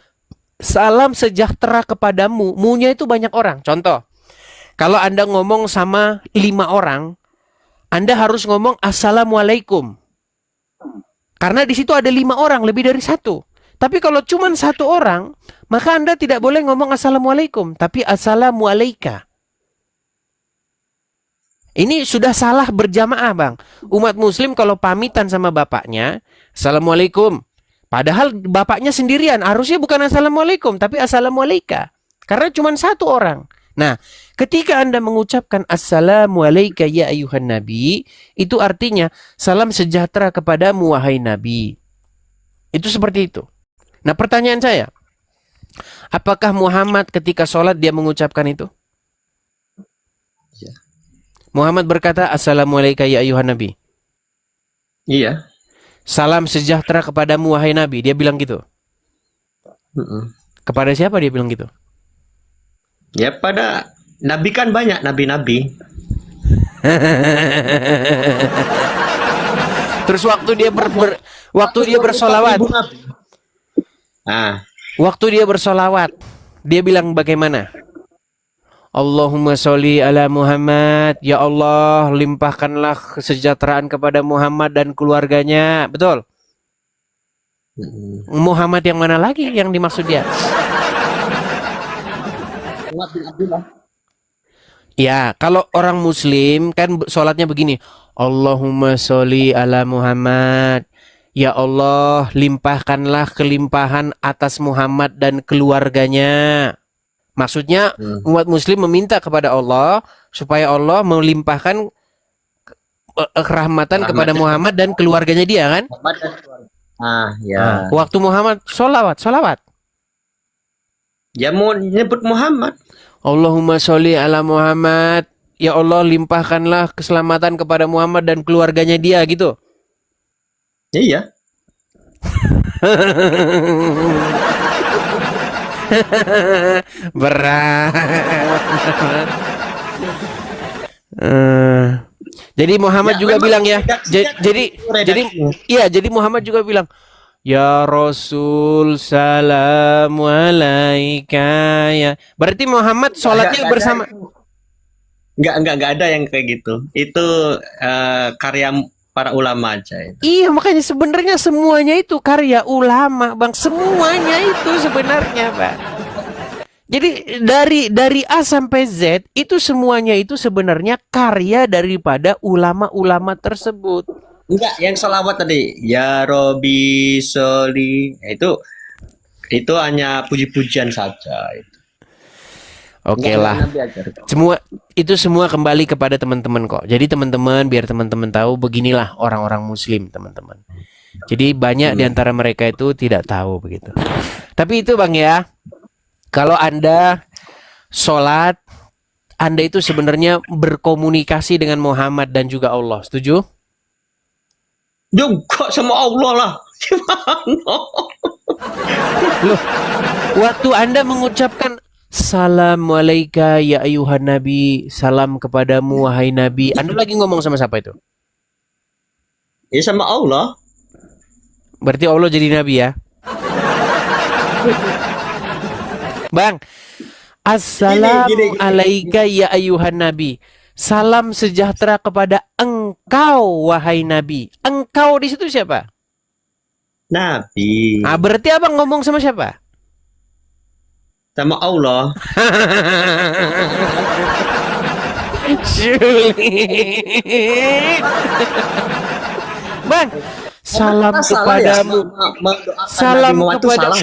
S1: salam sejahtera kepadamu, munya itu banyak orang. Contoh, kalau Anda ngomong sama 5 orang, Anda harus ngomong assalamualaikum. Karena di situ ada 5 orang, lebih dari 1. Tapi kalau cuma 1 orang, maka Anda tidak boleh ngomong assalamualaikum, tapi assalamualaika. Ini sudah salah berjamaah bang. Umat muslim kalau pamitan sama bapaknya, assalamualaikum. Padahal bapaknya sendirian, harusnya bukan assalamualaikum, tapi assalamualaika. Karena cuma 1 orang. Nah, ketika Anda mengucapkan assalamualaikum ya ayuhan nabi, itu artinya salam sejahtera kepadamu wahai nabi. Itu seperti itu. Nah, pertanyaan saya, apakah Muhammad ketika sholat dia mengucapkan itu?
S5: Ya.
S1: Muhammad berkata assalamualaikum ya ayuhan nabi.
S5: Iya.
S1: Salam sejahtera kepadamu wahai nabi, dia bilang gitu. Kepada siapa dia bilang gitu?
S5: Ya pada nabi kan banyak nabi-nabi.
S1: Terus waktu dia bersolawat, waktu dia bersolawat, dia bilang bagaimana? Allahumma sholli ala Muhammad, ya Allah limpahkanlah kesejahteraan kepada Muhammad dan keluarganya. Betul? Muhammad yang mana lagi yang dimaksud dia? Ya, kalau orang muslim kan sholatnya begini. Allahumma sholli ala Muhammad. Ya Allah, limpahkanlah kelimpahan atas Muhammad dan keluarganya. Maksudnya umat muslim meminta kepada Allah supaya Allah melimpahkan kerahmatan kepada Muhammad dan keluarganya dia kan?
S5: Ya.
S1: Waktu Muhammad sholawat.
S5: Ya mau nyebut Muhammad.
S1: Allahumma sholli ala Muhammad. Ya Allah limpahkanlah keselamatan kepada Muhammad dan keluarganya dia gitu.
S5: Iya.
S1: Berat. Jadi Muhammad
S5: Ya,
S1: juga
S5: memang
S1: bilang ya. Jadi Muhammad juga bilang, ya Rasul salamu alaika ya. Berarti Muhammad sholatnya bersama.
S5: Enggak ada yang kayak gitu. Itu karya para ulama aja itu.
S1: Iya, makanya sebenarnya semuanya itu karya ulama, Bang. Semuanya itu sebenarnya, Bang. Jadi dari A sampai Z itu semuanya itu sebenarnya karya daripada ulama-ulama tersebut.
S5: Enggak, yang sholawat tadi, ya Robi Soli, itu Itu hanya puji-pujian saja.
S1: Oke
S5: Nggak
S1: lah.
S5: Nabi ajarkan.
S1: Semua kembali kepada teman-teman kok. Jadi teman-teman, biar teman-teman tahu, beginilah orang-orang muslim, teman-teman. Jadi banyak di antara mereka itu tidak tahu begitu. Tapi itu Bang ya, kalau Anda sholat, Anda itu sebenarnya berkomunikasi dengan Muhammad dan juga Allah. Setuju?
S5: Juga sama Allah lah. Gimana?
S1: Loh, waktu Anda mengucapkan Salam alaika ya ayuhan nabi, salam kepadamu wahai nabi, Anda lagi ngomong sama siapa itu?
S5: Ya sama Allah.
S1: Berarti Allah jadi nabi ya? Bang, Assalamu
S5: Gini.
S1: alaika ya ayuhan nabi. Salam sejahtera kepada engkau wahai nabi. Engkau di situ siapa?
S5: Nabi.
S1: Ah, berarti Abang ngomong sama siapa?
S5: Sama Allah.
S1: Sulit. Bang, salam kepadamu. Salam kepada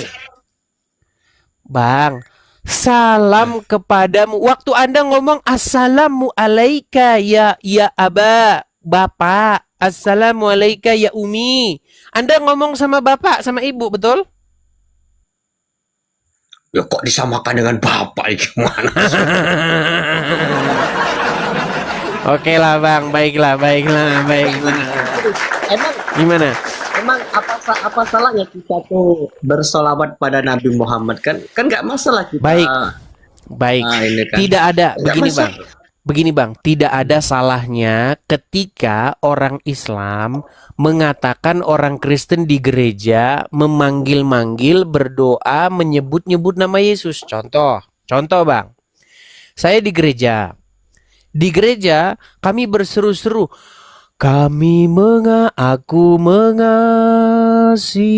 S1: Bang, salam kepadamu. Waktu Anda ngomong assalamu alaika ya aba, bapak. Assalamu alaika ya umi. Anda ngomong sama bapak, sama ibu, betul?
S5: Ya kok disamakan dengan bapak gimana?
S1: Oke lah Bang, baiklah.
S5: Emang
S1: Gimana?
S5: apa salahnya kita tuh bersolawat pada Nabi Muhammad kan nggak masalah kita.
S1: Baik.
S5: Ini kan.
S1: Tidak ada
S5: Nggak
S1: begini
S5: masalah.
S1: Bang. Begini Bang, tidak ada salahnya ketika orang Islam mengatakan orang Kristen di gereja memanggil-manggil, berdoa, menyebut-nyebut nama Yesus. Contoh Bang, saya di gereja. Di gereja kami berseru-seru, aku mengasihi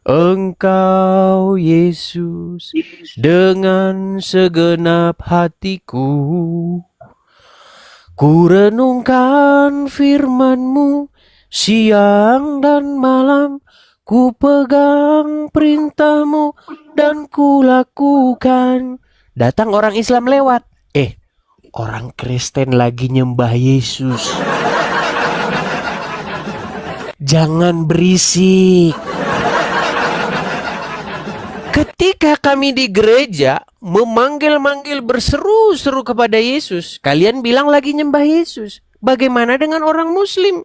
S1: Engkau Yesus dengan segenap hatiku. Ku renungkan firman-Mu siang dan malam. Ku pegang perintah-Mu dan ku lakukan. Datang orang Islam lewat. Orang Kristen lagi nyembah Yesus. Jangan berisik. Ketika kami di gereja memanggil-manggil berseru-seru kepada Yesus, kalian bilang lagi nyembah Yesus. Bagaimana dengan orang Muslim?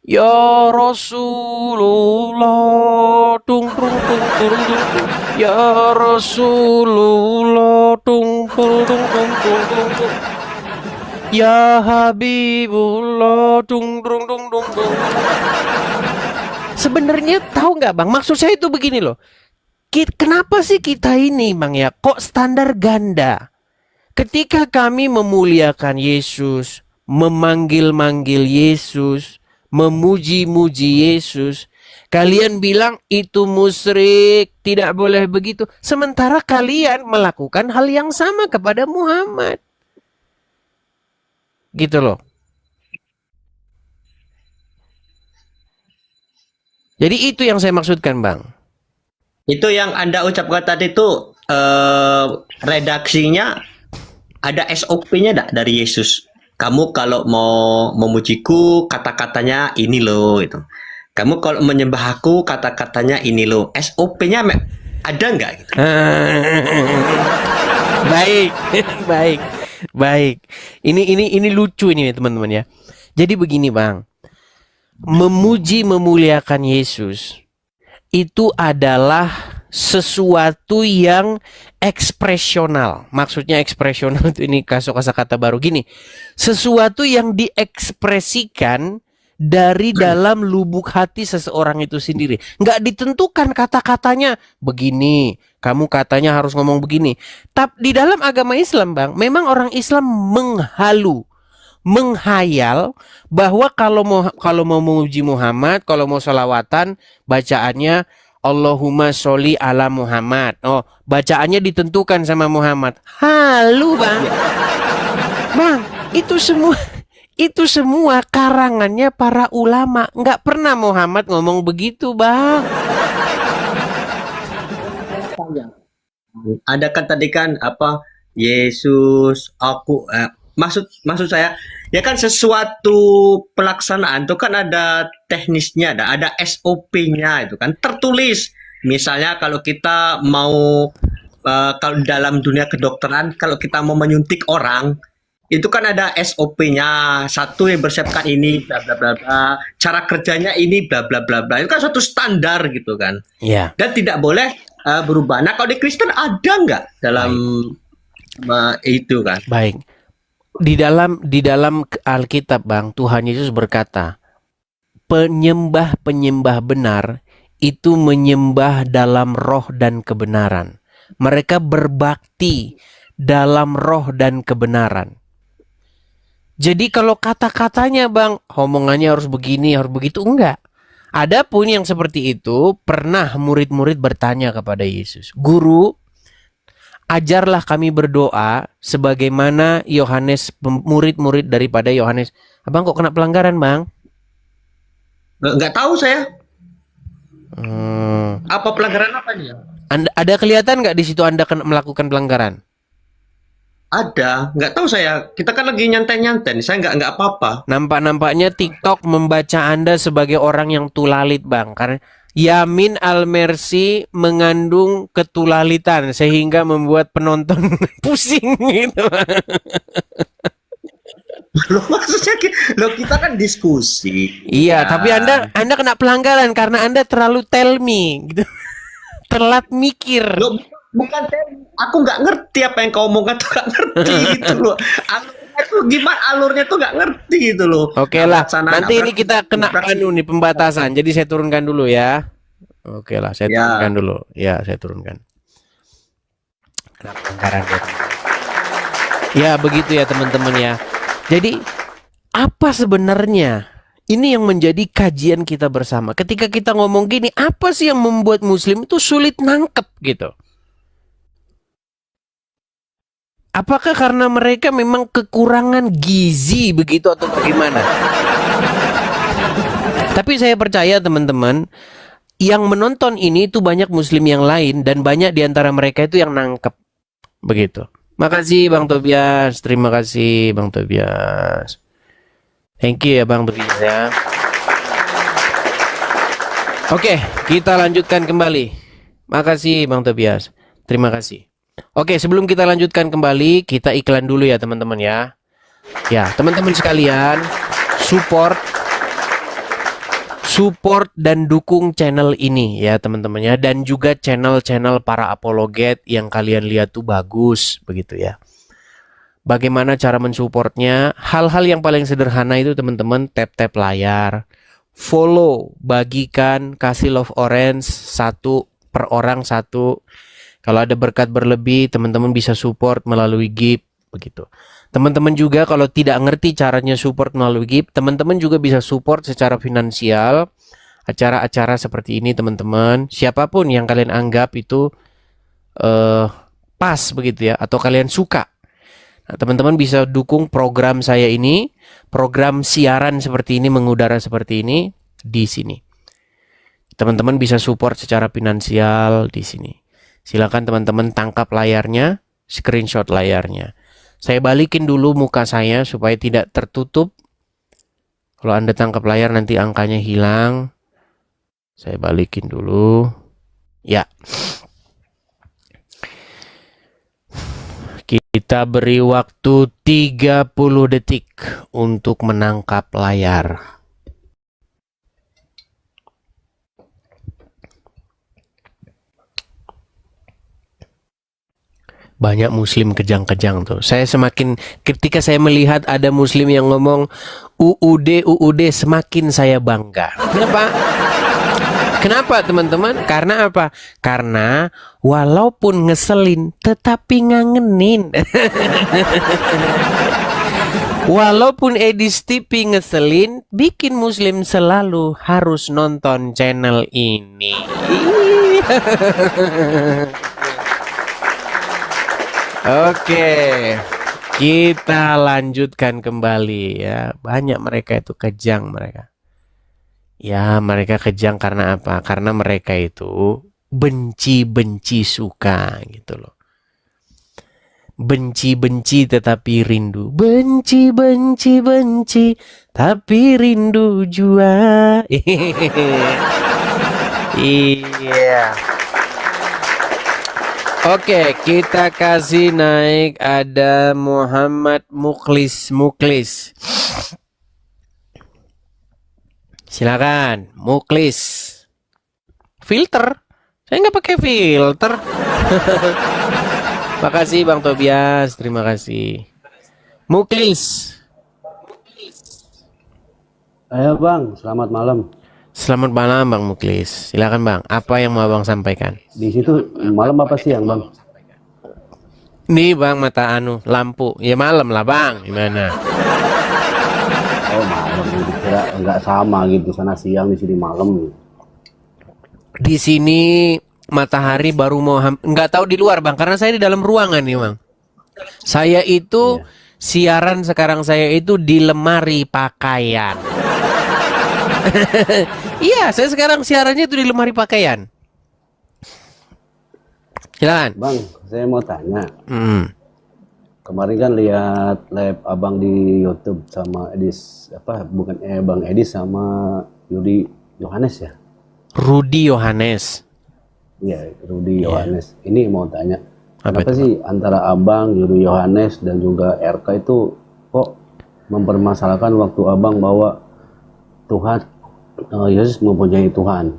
S1: Ya Rasulullah, tung tung tung tung tung. Ya Rasulullah, tung tung tung tung tung tung. Ya Habibullah, tung tung tung tung tung. Sebenarnya tahu nggak Bang? Maksud saya itu begini loh. Kenapa sih kita ini Bang ya, kok standar ganda? Ketika kami memuliakan Yesus, memanggil-manggil Yesus, memuji-muji Yesus, kalian bilang itu musyrik, tidak boleh begitu. Sementara kalian melakukan hal yang sama kepada Muhammad. Gitu loh. Jadi itu yang saya maksudkan Bang.
S5: Itu yang Anda ucapkan tadi itu redaksinya ada SOP-nya enggak dari Yesus? Kamu kalau mau memujiku kata-katanya ini loh itu. Kamu kalau menyembah aku kata-katanya ini loh. SOP-nya ada nggak gitu?
S1: Baik. Ini lucu ini teman-teman ya. Jadi begini Bang. Memuji-memuliakan Yesus itu adalah sesuatu yang ekspresional. Maksudnya ekspresional itu ini kata baru gini. Sesuatu yang diekspresikan dari dalam lubuk hati seseorang itu sendiri. Nggak ditentukan kata-katanya begini. Kamu katanya harus ngomong begini. Tapi di dalam agama Islam Bang, memang orang Islam menghayal bahwa kalau mau memuji Muhammad, kalau mau sholawatan, bacaannya Allahumma sholli ala Muhammad. Oh, bacaannya ditentukan sama Muhammad. Halu Bang. Bang, itu semua karangannya para ulama. Nggak pernah Muhammad ngomong begitu Bang.
S5: misalnya Anda kan tadi kan apa Yesus aku maksud saya ya kan sesuatu pelaksanaan itu kan ada teknisnya, ada SOP-nya itu kan tertulis. Misalnya kalau kita mau kalau dalam dunia kedokteran kalau kita mau menyuntik orang itu kan ada SOP-nya, satu yang bersiapkan ini bla bla bla bla, cara kerjanya ini bla bla bla bla. Itu kan suatu standar gitu kan.
S1: Iya.
S5: Dan tidak boleh berubah. Nah, kalau di Kristen ada nggak dalam itu kan?
S1: Baik. Di dalam Alkitab, Bang, Tuhan Yesus berkata, penyembah-penyembah benar itu menyembah dalam roh dan kebenaran. Mereka berbakti dalam roh dan kebenaran. Jadi kalau kata-katanya, Bang, omongannya harus begini, harus begitu, enggak. Adapun yang seperti itu, pernah murid-murid bertanya kepada Yesus, "Guru, ajarlah kami berdoa sebagaimana Yohanes, murid-murid daripada Yohanes." Abang kok kena pelanggaran, Bang?
S5: Nggak tahu saya. Apa pelanggaran apa nih?
S1: Ada kelihatan nggak di situ Anda melakukan pelanggaran?
S5: Ada, nggak tahu saya. Kita kan lagi nyantai-nyantai, saya nggak apa-apa.
S1: Nampaknya TikTok membaca Anda sebagai orang yang tulalit, Bang. Karena Yamin Al-Mersi mengandung ketulalitan sehingga membuat penonton pusing gitu.
S5: Loh, maksudnya kita kan diskusi.
S1: Iya,
S5: Ya.
S1: tapi Anda kena pelanggaran karena Anda terlalu tell me gitu. Telat mikir.
S5: Loh, bukan aku nggak ngerti apa yang kau omongkan tuh nggak ngerti gitu loh. Alurnya tuh gimana? Alurnya tuh nggak ngerti gitu loh.
S1: Oke lah, nanti ini kita kena nih pembatasan. Jadi saya turunkan dulu ya. Oke lah, saya turunkan dulu. Ya, saya turunkan. Kena pelanggaran ya. Ya, begitu ya teman-teman ya. Jadi apa sebenarnya ini yang menjadi kajian kita bersama. Ketika kita ngomong gini, apa sih yang membuat Muslim itu sulit nangkep gitu? Apakah karena mereka memang kekurangan gizi begitu atau bagaimana? Tapi saya percaya teman-teman, yang menonton ini itu banyak Muslim yang lain dan banyak di antara mereka itu yang nangkep begitu. Makasih Bang Tobias, terima kasih Bang Tobias. Thank you ya Bang Tobias ya. Oke, kita lanjutkan kembali. Makasih Bang Tobias, terima kasih. Oke, sebelum kita lanjutkan kembali, kita iklan dulu ya teman-teman ya. Ya, teman-teman sekalian, support dan dukung channel ini ya teman-teman ya. Dan juga channel-channel para apologet yang kalian lihat tuh bagus begitu ya. Bagaimana cara mensupportnya? Hal-hal yang paling sederhana itu teman-teman, tap-tap layar, follow, bagikan, kasih love orange 1 per orang 1. Kalau ada berkat berlebih, teman-teman bisa support melalui Gift begitu. Teman-teman juga kalau tidak ngerti caranya support melalui Gift, teman-teman juga bisa support secara finansial acara-acara seperti ini teman-teman. Siapapun yang kalian anggap itu pas begitu ya, atau kalian suka. Nah, teman-teman bisa dukung program saya ini, program siaran seperti ini, mengudara seperti ini di sini. Teman-teman bisa support secara finansial di sini. Silakan teman-teman tangkap layarnya, screenshot layarnya. Saya balikin dulu muka saya supaya tidak tertutup. Kalau Anda tangkap layar nanti angkanya hilang. Saya balikin dulu. Ya. Kita beri waktu 30 detik untuk menangkap layar. Banyak Muslim kejang-kejang tuh. Saya semakin, ketika saya melihat ada Muslim yang ngomong UUD, semakin saya bangga. Kenapa? Kenapa teman-teman? Karena apa? Karena walaupun ngeselin, tetapi ngangenin. Walaupun Edis TV ngeselin, bikin Muslim selalu harus nonton channel ini. Oke, kita lanjutkan kembali ya. Banyak mereka itu kejang mereka. Ya, mereka kejang karena apa? Karena mereka itu benci-benci suka gitu loh. Benci-benci tetapi rindu. Benci-benci-benci tapi rindu jua. Iya. Oke, kita kasih naik ada Muhammad Muklis. Silakan, Muklis. Filter? Saya nggak pakai filter. Makasih Bang Tobias, terima kasih. Muklis.
S6: Ayo Bang, selamat malam.
S1: Selamat malam Bang Muklis. Silakan Bang, apa yang mau Bang sampaikan?
S6: Di situ malam apa siang Bang?
S1: Nih Bang, mata lampu. Ya malam lah Bang, gimana?
S6: Oh malam, kira nggak sama gitu, sana siang di sini malam.
S1: Di sini matahari baru mau nggak tahu di luar Bang, karena saya di dalam ruangan nih Bang. Saya itu siaran sekarang saya itu di lemari pakaian. Iya, saya sekarang siarannya itu di lemari pakaian. Silakan.
S6: Bang, saya mau tanya. Kemarin kan lihat live abang di YouTube sama Edis, bukan Bang Edis sama Yudi Yohanes ya?
S1: Rudi Yohanes.
S6: Iya, Rudi Yohanes. Ini mau tanya,
S1: Apa
S6: kenapa
S1: itu,
S6: sih antara abang, Yudi Yohanes dan juga RK itu kok mempermasalahkan waktu abang bahwa Tuhan, Yesus mempunyai Tuhan,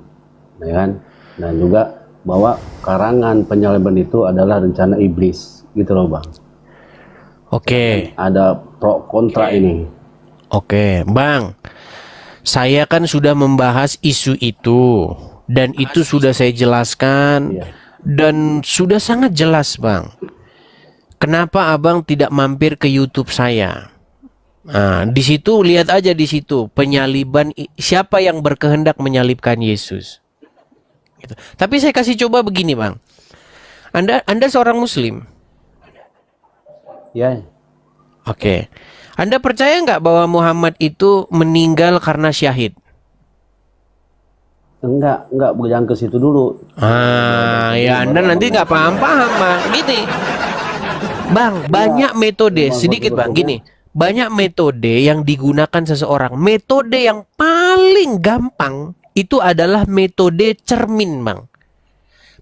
S6: ya kan? Dan juga bahwa karangan penyaliban itu adalah rencana iblis, gitu loh Bang.
S1: Oke.
S6: Ada pro kontra ini.
S1: Oke, Bang. Saya kan sudah membahas isu itu dan itu sudah saya jelaskan dan sudah sangat jelas, Bang. Kenapa Abang tidak mampir ke YouTube saya? Nah, di situ lihat aja di situ penyaliban, siapa yang berkehendak menyalibkan Yesus. Gitu. Tapi saya kasih coba begini, Bang. Anda seorang Muslim.
S6: Ya.
S1: Oke. Anda percaya nggak bahwa Muhammad itu meninggal karena syahid?
S6: Enggak jangan ke situ dulu.
S1: Ya Anda nanti nggak paham-paham, Bang. Gini, Bang, banyak metode, sedikit Bang, gini. Banyak metode yang digunakan seseorang. Metode yang paling gampang itu adalah metode cermin, Bang.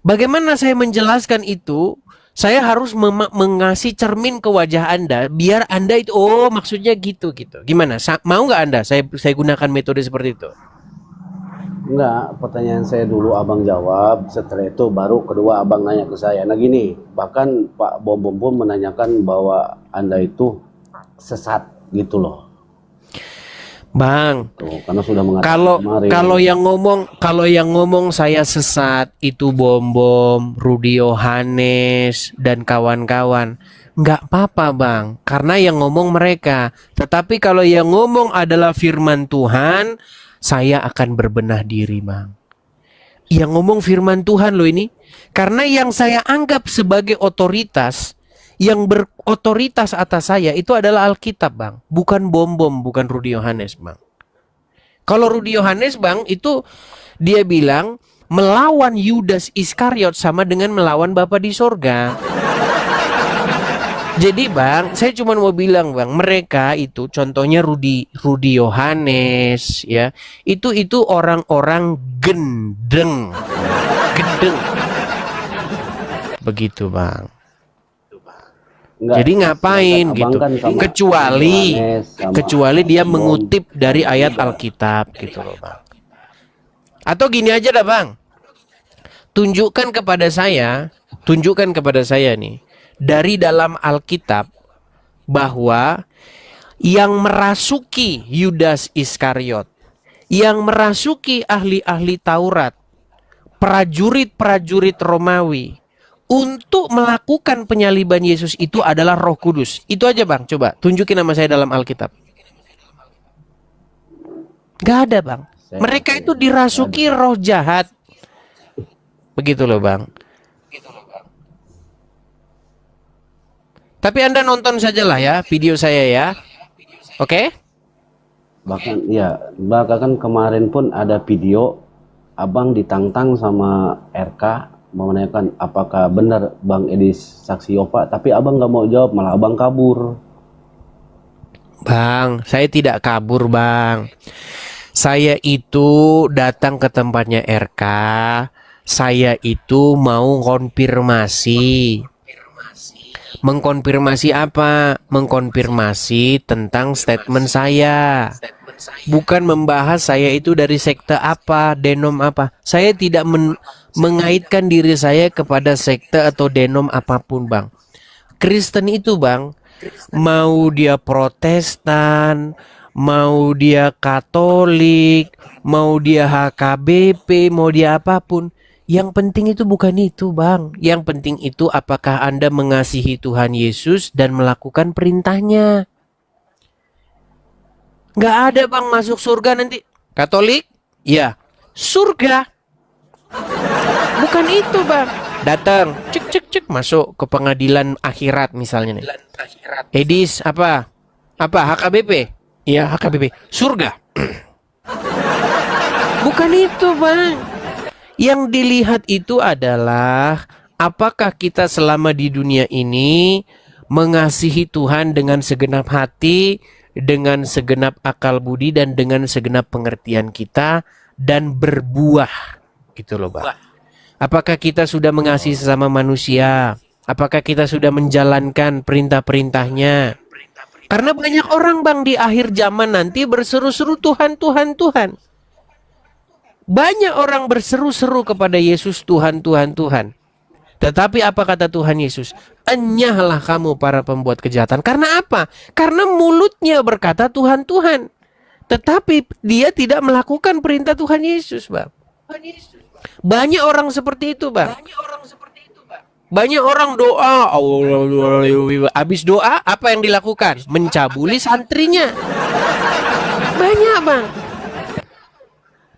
S1: Bagaimana saya menjelaskan itu? Saya harus mengasih cermin ke wajah Anda biar Anda itu, oh maksudnya gitu. Gimana? Mau nggak Anda saya gunakan metode seperti itu?
S6: Enggak, pertanyaan saya dulu abang jawab, setelah itu baru kedua abang nanya ke saya. Nah gini, bahkan Pak Bom pun menanyakan bahwa Anda itu sesat gitu loh.
S1: Bang,
S6: tuh, karena sudah mengatakan
S1: kalau yang ngomong saya sesat itu Bom, Rudi Yohanes dan kawan-kawan, nggak apa-apa Bang, karena yang ngomong mereka. Tetapi kalau yang ngomong adalah firman Tuhan, saya akan berbenah diri Bang. Yang ngomong firman Tuhan loh ini, karena yang saya anggap sebagai otoritas, yang berotoritas atas saya itu adalah Alkitab Bang, bukan Bom, bukan Rudi Yohanes Bang. Kalau Rudi Yohanes Bang itu dia bilang melawan Yudas Iskariot sama dengan melawan Bapa di sorga. Jadi Bang, saya cuma mau bilang Bang, mereka itu contohnya Rudi Yohanes ya, itu orang-orang gendeng. Begitu Bang.
S6: Enggak,
S1: jadi ngapain gitu?
S6: Kan
S1: kecuali dia mengutip dari ayat Alkitab gitu loh Bang. Atau gini aja dah Bang. Tunjukkan kepada saya nih dari dalam Alkitab bahwa yang merasuki Yudas Iskariot, yang merasuki ahli-ahli Taurat, prajurit-prajurit Romawi untuk melakukan penyaliban Yesus itu adalah Roh Kudus. Itu aja Bang, coba tunjukin nama saya dalam Alkitab. Gak ada Bang. Mereka itu dirasuki roh jahat. Begitu loh Bang. Tapi Anda nonton sajalah ya video saya ya. Oke?
S6: Bahkan kan kemarin pun ada video Abang ditantang sama RK menanyakan apakah benar Bang Edi saksi Yova, tapi abang nggak mau jawab, malah abang kabur.
S1: Bang, saya tidak kabur, Bang. Saya itu datang ke tempatnya RK. Saya itu mau konfirmasi. Mengkonfirmasi apa? Mengkonfirmasi tentang statement saya. Bukan membahas saya itu dari sekte apa, denom apa. Saya tidak mengaitkan diri saya kepada sekte atau denom apapun, Bang. Kristen itu, Bang, mau dia Protestan, mau dia Katolik, mau dia HKBP, mau dia apapun, yang penting itu bukan itu, Bang. Yang penting itu apakah Anda mengasihi Tuhan Yesus dan melakukan perintahnya. Nggak ada, Bang, masuk surga nanti. Katolik? Ya, surga. Bukan itu, Bang. Datang, cek cek cek, masuk ke pengadilan akhirat misalnya nih. Edis apa? Apa HKBP? Iya, HKBP. Surga. Bukan itu, Bang. Yang dilihat itu adalah apakah kita selama di dunia ini mengasihi Tuhan dengan segenap hati, dengan segenap akal budi, dan dengan segenap pengertian kita, dan berbuah. Gitu loh, Bang. Apakah kita sudah mengasihi sesama manusia? Apakah kita sudah menjalankan perintah-perintahnya? Karena banyak orang, Bang, di akhir zaman nanti berseru-seru Tuhan, Tuhan, Tuhan. Banyak orang berseru-seru kepada Yesus, Tuhan, Tuhan, Tuhan. Tetapi apa kata Tuhan Yesus? Enyahlah kamu para pembuat kejahatan. Karena apa? Karena mulutnya berkata Tuhan, Tuhan. Tetapi dia tidak melakukan perintah Tuhan Yesus, Bang. Banyak orang seperti itu, Bang. Banyak orang doa, habis doa apa yang dilakukan? Mencabuli santrinya. Banyak, Bang.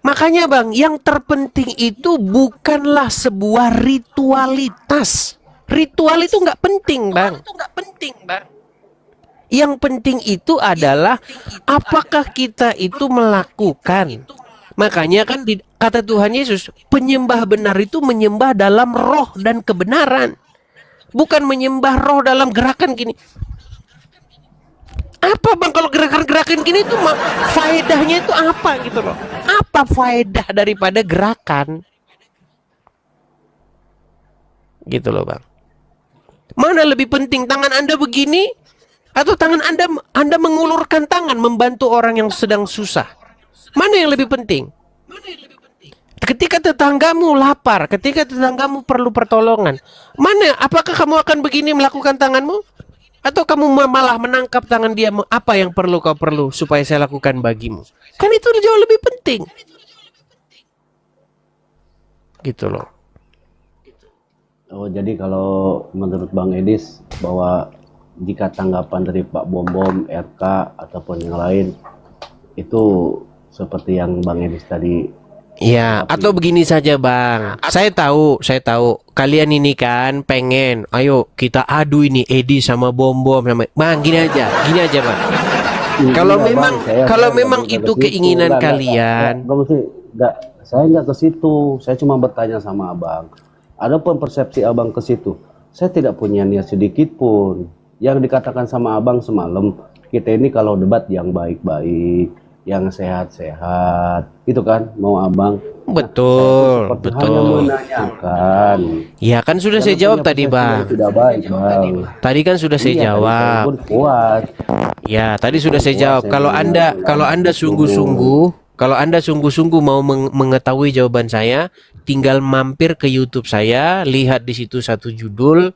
S1: Makanya, Bang, yang terpenting itu bukanlah sebuah ritualitas. Ritual itu nggak penting, Bang. Yang penting itu adalah apakah kita itu melakukan. Makanya kan kata Tuhan Yesus, penyembah benar itu menyembah dalam roh dan kebenaran. Bukan menyembah roh dalam gerakan gini. Apa, Bang, kalau gerakan-gerakan gini itu faedahnya itu apa gitu loh? Apa faedah daripada gerakan? Gitu loh, Bang. Mana lebih penting, tangan Anda begini atau tangan Anda mengulurkan tangan membantu orang yang sedang susah? Mana yang lebih penting? Ketika tetanggamu lapar, ketika tetanggamu perlu pertolongan, mana, apakah kamu akan begini melakukan tanganmu? Atau kamu malah menangkap tangan dia, apa yang perlu kau perlu supaya saya lakukan bagimu? Kan itu jauh lebih penting. Gitu loh.
S6: Oh, jadi kalau menurut Bang Edis bahwa jika tanggapan dari Pak Bom Bom, RK ataupun yang lain itu seperti yang Bang Edis tadi.
S1: Ya, atau begini saja, Bang. Saya tahu kalian ini kan pengen, ayo kita adu ini Edi sama Bom Bom sama Bang, gini aja, Bang. Kalau memang itu keinginan kalian.
S6: Saya nggak ke situ. Saya cuma bertanya sama Abang. Adapun persepsi Abang ke situ, saya tidak punya niat sedikit pun. Yang dikatakan sama Abang semalam, kita ini kalau debat yang baik-baik, yang sehat-sehat, itu kan mau Abang.
S1: Betul,
S6: Nah,
S1: betul.
S6: hanya menanyakan.
S1: Ya kan sudah saya jawab tadi, Bang.
S6: Tidak baik, Bang.
S1: Tadi kan sudah saya jawab.
S6: Kuat.
S1: Ya, tadi sudah saya jawab. Kalau Anda sungguh-sungguh mau mengetahui jawaban saya, tinggal mampir ke YouTube saya, lihat di situ satu judul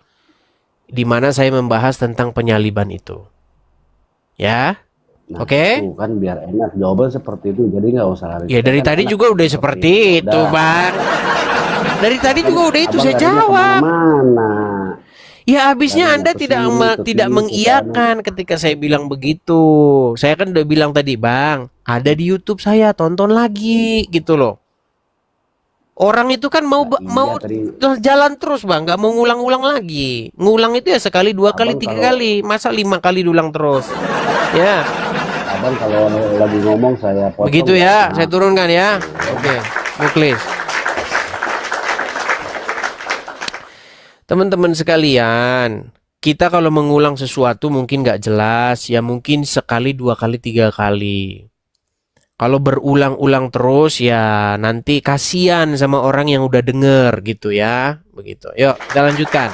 S1: di mana saya membahas tentang penyaliban itu. Ya.
S6: Nah,
S1: Oke.
S6: itu kan biar enak jawaban seperti itu, jadi nggak usah lari.
S1: Ya dari tadi juga udah seperti itu, Bang. Dari tadi juga udah itu saya jawab.
S6: Mana?
S1: Ya habisnya
S6: Dari
S1: Anda
S6: yang
S1: tidak
S6: kesini,
S1: tidak
S6: kesini,
S1: mengiyakan ketika saya bilang begitu. Saya kan udah bilang tadi, Bang, ada di YouTube saya, tonton lagi gitu loh. Orang itu kan mau jalan terus, Bang, nggak mau ngulang-ulang lagi. Ngulang itu ya sekali, dua kali, tiga kali, masa 5 kali diulang terus. Ya.
S6: Abang kalau lagi ngomong saya potong.
S1: Begitu ya, saya turunkan ya. Oke. Muklis. Teman-teman sekalian, kita kalau mengulang sesuatu mungkin nggak jelas, ya mungkin sekali, 2 kali, 3 kali. Kalau berulang-ulang terus ya nanti kasihan sama orang yang udah denger gitu ya. Begitu. Yuk, kita lanjutkan.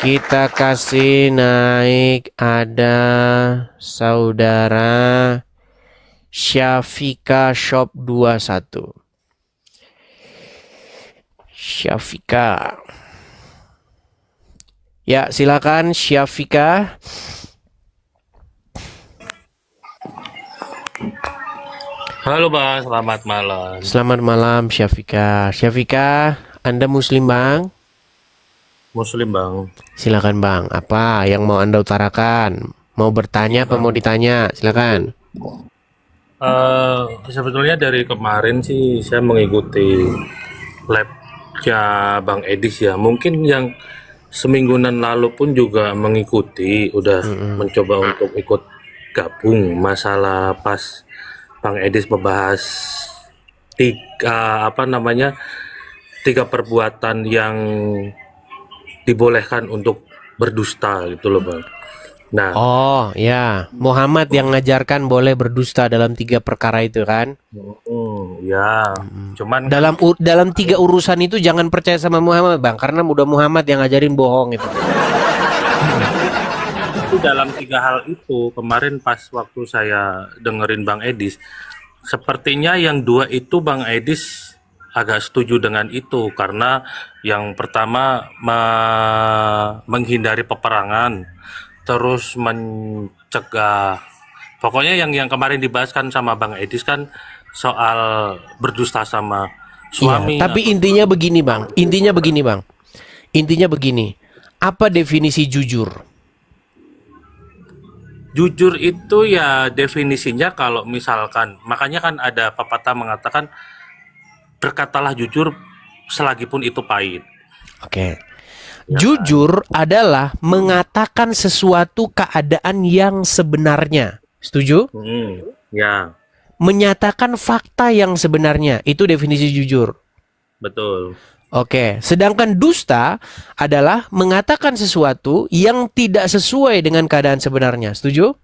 S1: Kita kasih naik ada saudara Syafika Shop 21. Syafika. Ya, silakan Syafika.
S2: Halo Bang, selamat malam.
S1: Selamat malam Syafika. Syafika, Anda Muslim Bang?
S2: Muslim Bang.
S1: Silakan Bang. Apa yang mau Anda utarakan? Mau bertanya apa mau ditanya? Silakan.
S2: Sebetulnya dari kemarin sih saya mengikuti labnya Bang Edis ya. Mungkin yang semingguan lalu pun juga mengikuti, udah mencoba untuk ikut gabung masalah pas Bang Edis membahas tiga perbuatan yang dibolehkan untuk berdusta gitu loh Bang. Nah,
S1: Oh ya, Muhammad yang ngajarkan boleh berdusta dalam 3 perkara itu kan?
S2: ya, cuman
S1: Dalam 3 urusan itu jangan percaya sama Muhammad Bang, karena udah Muhammad yang ngajarin bohong itu.
S2: itu dalam 3 hal itu kemarin pas waktu saya dengerin Bang Edis, sepertinya yang 2 itu Bang Edis agak setuju dengan itu karena yang pertama menghindari peperangan, terus mencegah, pokoknya yang kemarin dibahas kan sama Bang Edis kan soal berdusta sama suami.
S1: Iya, tapi intinya begini Bang. Intinya begini. Apa definisi jujur?
S2: Jujur itu ya definisinya kalau misalkan, makanya kan ada pepatah mengatakan berkatalah jujur selagipun itu pahit.
S1: Oke. Jujur adalah mengatakan sesuatu keadaan yang sebenarnya. Setuju?
S2: Ya,
S1: Menyatakan fakta yang sebenarnya. Itu definisi jujur.
S2: betul.
S1: Oke. Sedangkan dusta adalah mengatakan sesuatu yang tidak sesuai dengan keadaan sebenarnya. Setuju?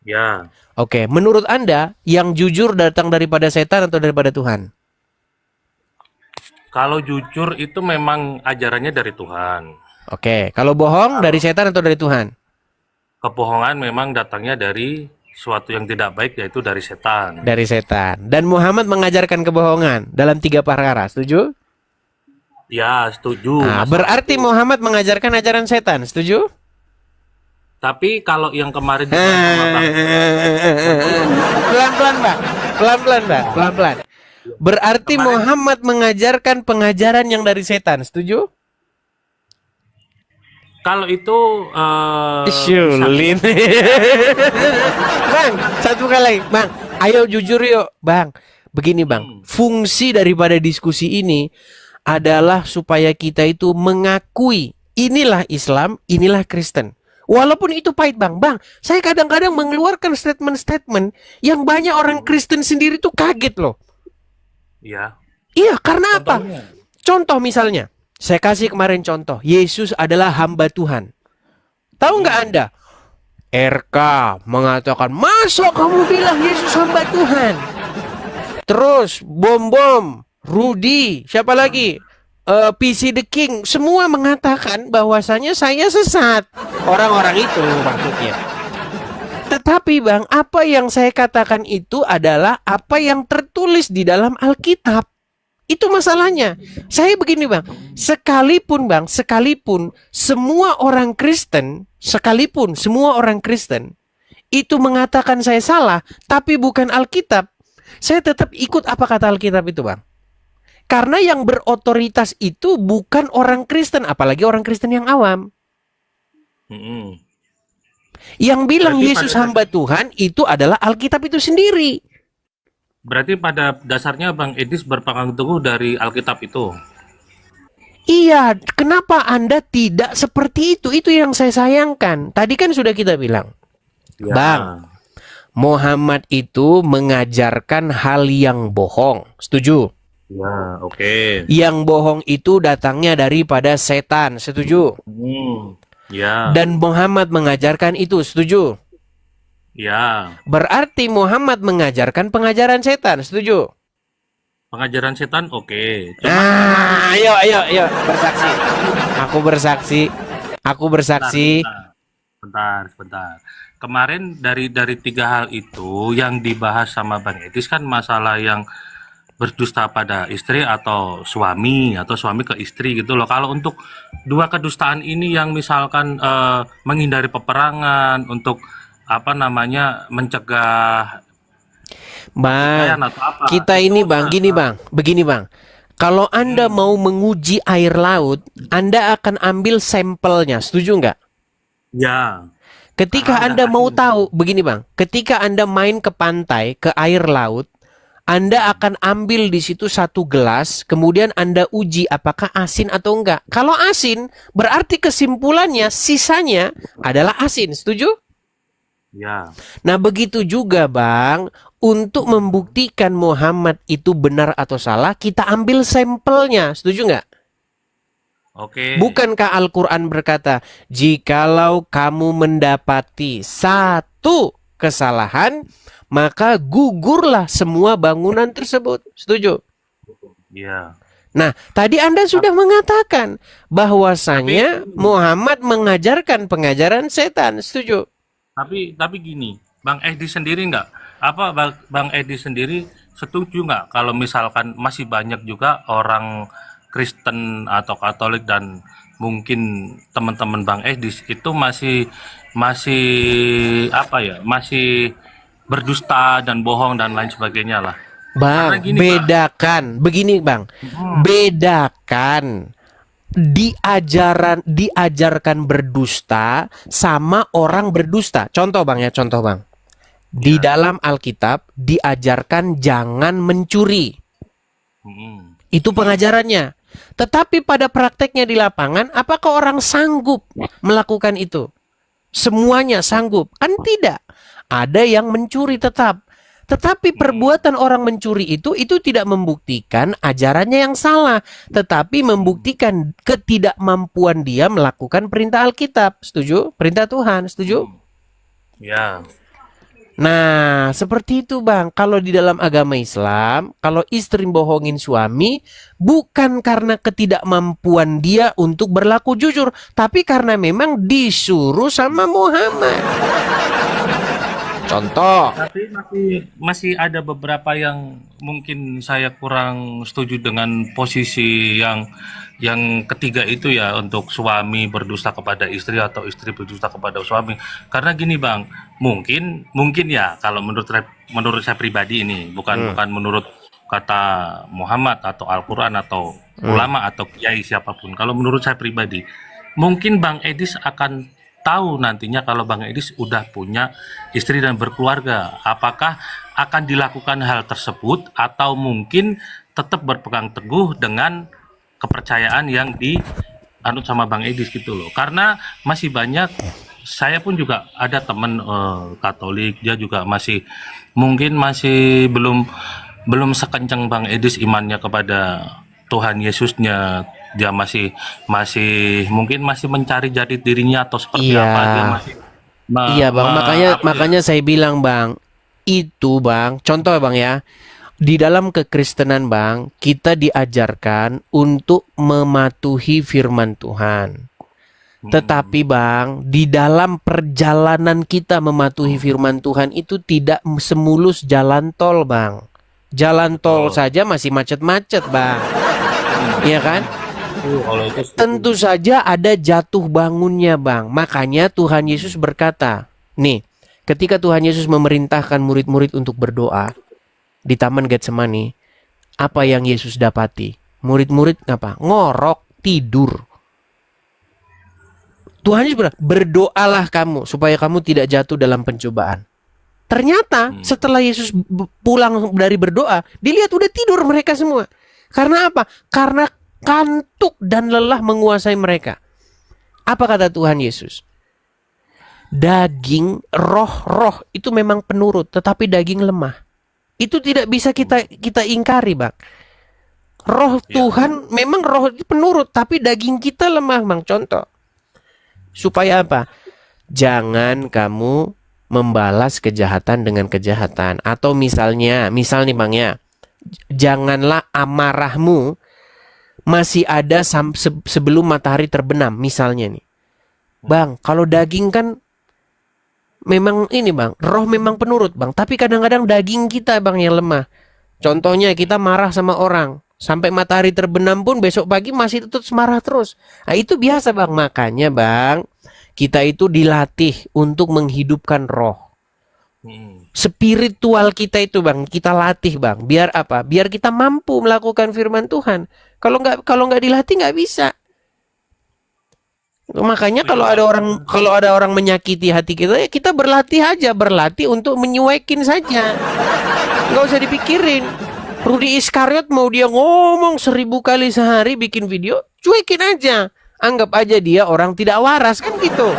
S2: Ya,
S1: Oke. Menurut Anda, yang jujur datang daripada setan atau daripada Tuhan?
S2: kalau jujur itu memang ajarannya dari Tuhan.
S1: Oke. Kalau bohong dari setan atau dari Tuhan?
S2: Kebohongan memang datangnya dari suatu yang tidak baik, yaitu dari setan.
S1: Dari setan. Dan Muhammad mengajarkan kebohongan dalam 3 perkara. Setuju?
S2: Ya, setuju.
S1: Nah, berarti Muhammad mengajarkan ajaran setan. Setuju?
S2: Tapi kalau yang kemarin dibahas sama Bang,
S1: Pelan-pelan, Bang. Pelan-pelan. Berarti Muhammad mengajarkan pengajaran yang dari setan. Setuju?
S2: kalau itu
S1: Syulin. Bang, satu kali, Bang. Ayo jujur yuk, Bang. Begini, Bang. Fungsi daripada diskusi ini adalah supaya kita itu mengakui inilah Islam, inilah Kristen. Walaupun itu pahit, Bang. Bang, saya kadang-kadang mengeluarkan statement-statement yang banyak orang Kristen sendiri tuh kaget loh.
S2: ya,
S1: Iya, karena apa?
S2: contohnya.
S1: Contoh misalnya, saya kasih kemarin contoh, Yesus adalah hamba Tuhan. Tahu nggak Anda? RK mengatakan, masa kamu bilang Yesus hamba Tuhan? Terus, Bom, Rudy, siapa lagi? PC The King, semua mengatakan bahwasanya saya sesat. Orang-orang itu maksudnya. Tetapi Bang, apa yang saya katakan itu adalah apa yang tertulis di dalam Alkitab. Itu masalahnya. Saya begini Bang, sekalipun semua orang Kristen itu mengatakan saya salah, tapi bukan Alkitab, saya tetap ikut apa kata Alkitab itu Bang. Karena yang berotoritas itu bukan orang Kristen, apalagi orang Kristen yang awam. Yang bilang
S2: Berarti
S1: Yesus
S2: pada
S1: hamba Tuhan itu adalah Alkitab itu sendiri.
S2: Berarti pada dasarnya Bang Edis berpegang teguh dari Alkitab itu.
S1: Iya, kenapa Anda tidak seperti itu? Itu yang saya sayangkan. Tadi kan sudah kita bilang.
S2: Ya.
S1: Bang, Muhammad itu mengajarkan hal yang bohong. Setuju?
S2: Ya, oke.
S1: Yang bohong itu datangnya daripada setan. Setuju?
S2: Ya,
S1: Dan Muhammad mengajarkan itu. Setuju?
S2: ya.
S1: Berarti Muhammad mengajarkan pengajaran setan. Setuju?
S2: Pengajaran setan oke.
S1: Ayo, bersaksi. Aku bersaksi. Aku bersaksi.
S2: Sebentar. Kemarin dari 3 hal itu yang dibahas sama Bang Edis kan masalah yang berdusta pada istri atau suami ke istri gitu loh. Kalau untuk 2 kedustaan ini yang misalkan menghindari peperangan untuk mencegah pertikaian
S1: Bang,
S2: atau apa.
S1: kita
S2: Itu
S1: ini Bang, begini Bang. Kalau Anda mau menguji air laut, Anda akan ambil sampelnya. Setuju nggak?
S2: ya.
S1: Ketika
S2: Karena
S1: Anda
S2: udah
S1: mau
S2: asin.
S1: tahu, begini Bang, ketika Anda main ke pantai, ke air laut, Anda akan ambil di situ 1 gelas, kemudian Anda uji apakah asin atau enggak. Kalau asin, berarti kesimpulannya sisanya adalah asin. Setuju?
S2: Ya.
S1: Nah, begitu juga Bang, untuk membuktikan Muhammad itu benar atau salah, kita ambil sampelnya. Setuju nggak?
S2: Oke.
S1: Bukankah Al-Quran berkata, jikalau kamu mendapati 1 kesalahan, maka gugurlah semua bangunan tersebut. Setuju?
S2: Ya.
S1: Nah, tadi Anda sudah mengatakan bahwasanya Muhammad mengajarkan pengajaran setan. Setuju?
S2: Tapi gini, Bang Edi sendiri Bang Edi sendiri setuju nggak kalau misalkan masih banyak juga orang Kristen atau Katolik dan mungkin teman-teman Bang Edis itu masih masih berdusta dan bohong dan lain sebagainya lah. Karena
S1: Bang,
S2: gini,
S1: bedakan. Begini, Bang. Bedakan diajarkan berdusta sama orang berdusta. Contoh Bang ya, contoh Bang. Di dalam Alkitab diajarkan jangan mencuri. Itu pengajarannya. Tetapi pada prakteknya di lapangan, apakah orang sanggup melakukan itu? Semuanya sanggup? Kan tidak. Ada yang mencuri tetap. Tetapi perbuatan orang mencuri itu tidak membuktikan ajarannya yang salah. Tetapi membuktikan ketidakmampuan dia melakukan perintah Alkitab. Setuju? Perintah Tuhan. Setuju?
S2: Ya.
S1: Nah, seperti itu Bang. Kalau di dalam agama Islam, kalau istri bohongin suami, bukan karena ketidakmampuan dia untuk berlaku jujur, tapi karena memang disuruh sama Muhammad. Contoh.
S2: Tapi masih ada beberapa yang mungkin saya kurang setuju dengan posisi yang ketiga itu ya, untuk suami berdusta kepada istri atau istri berdusta kepada suami. Karena gini Bang, mungkin ya kalau menurut saya pribadi ini, bukan menurut kata Muhammad atau Al-Quran atau ulama atau kiai siapapun. Kalau menurut saya pribadi, mungkin Bang Edis akan tahu nantinya kalau Bang Edis udah punya istri dan berkeluarga, apakah akan dilakukan hal tersebut atau mungkin tetap berpegang teguh dengan kepercayaan yang dianut sama Bang Edis gitu loh. Karena masih banyak, saya pun juga ada teman Katolik, dia juga mungkin masih belum sekencang Bang Edis imannya kepada Tuhan Yesusnya. Dia masih mungkin masih mencari jati dirinya atau seperti apa, dia masih
S1: Iya Bang, makanya saya bilang Bang, itu Bang, contoh Bang ya, di dalam kekristenan Bang, kita diajarkan untuk mematuhi firman Tuhan. Tetapi Bang, di dalam perjalanan kita mematuhi firman Tuhan itu tidak semulus jalan tol Bang. Jalan tol saja masih macet-macet Bang. Iya kan? Tentu saja ada jatuh bangunnya Bang. Makanya Tuhan Yesus berkata, nih, ketika Tuhan Yesus memerintahkan murid-murid untuk berdoa di Taman Getsemani, apa yang Yesus dapati? Murid-murid apa? Ngorok, tidur. Tuhan Yesus bilang, berdoalah kamu supaya kamu tidak jatuh dalam pencobaan. Ternyata setelah Yesus pulang dari berdoa, dilihat udah tidur mereka semua. Karena apa? Karena kantuk dan lelah menguasai mereka. Apa kata Tuhan Yesus? daging, roh itu memang penurut, tetapi daging lemah. Itu tidak bisa kita ingkari, Bang. Roh Tuhan memang roh itu penurut, tapi daging kita lemah, Bang. Contoh. Supaya apa? Jangan kamu membalas kejahatan dengan kejahatan. Atau misal nih Bang ya, janganlah amarahmu masih ada sebelum matahari terbenam, misalnya nih. Bang, kalau daging kan memang ini, Bang, roh memang penurut, Bang. Tapi kadang-kadang daging kita, Bang, yang lemah. Contohnya kita marah sama orang, sampai matahari terbenam pun besok pagi masih tetap marah terus. Nah, itu biasa, Bang. Makanya, Bang, kita itu dilatih untuk menghidupkan roh. Spiritual kita itu, Bang, kita latih, Bang. Biar apa? Biar kita mampu melakukan firman Tuhan. Kalau nggak dilatih nggak bisa. Makanya kalau ada orang menyakiti hati kita, ya kita berlatih untuk menyuekin saja. Nggak usah dipikirin. Rudi Iskariot mau dia ngomong 1000 kali sehari bikin video, cuekin aja. Anggap aja dia orang tidak waras, kan gitu.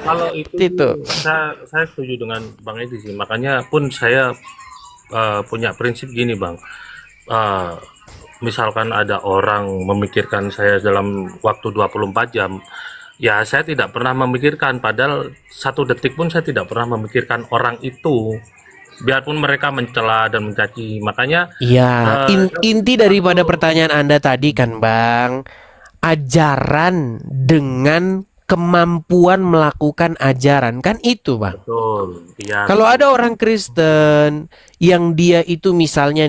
S2: Kalau itu saya setuju dengan Bang Edi sih. Makanya pun saya punya prinsip gini, Bang. Misalkan ada orang memikirkan saya dalam waktu 24 jam, ya saya tidak pernah memikirkan. Padahal 1 detik pun saya tidak pernah memikirkan orang itu. Biarpun mereka mencela dan mencaci. Makanya
S1: inti daripada pertanyaan Anda tadi kan, Bang, ajaran dengan kemampuan melakukan ajaran, kan itu, Bang.
S2: betul, iya.
S1: Kalau ada orang Kristen yang dia itu misalnya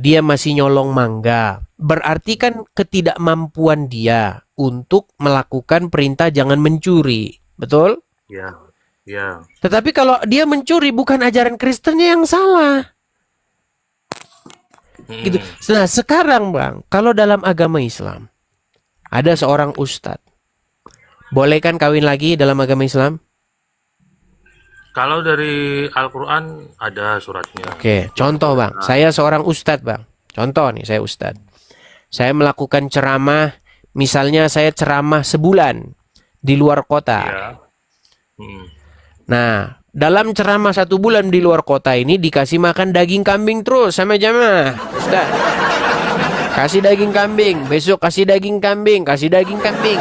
S1: dia masih nyolong mangga, berarti kan ketidakmampuan dia untuk melakukan perintah jangan mencuri, betul?
S2: Iya, iya.
S1: Tetapi kalau dia mencuri, bukan ajaran Kristennya yang salah. Gitu. Nah, sekarang, Bang, kalau dalam agama Islam ada seorang ustadz, boleh kan kawin lagi dalam agama Islam?
S2: Kalau dari Al-Quran ada suratnya.
S1: Oke, contoh, Bang. Saya seorang ustadz, Bang. Contoh nih, saya ustadz. Saya melakukan ceramah, misalnya saya ceramah sebulan di luar kota.
S2: Iya.
S1: Nah, dalam ceramah 1 bulan di luar kota ini dikasih makan daging kambing terus sama jamaah, Ustaz. Kasih daging kambing, besok kasih daging kambing, kasih daging kambing.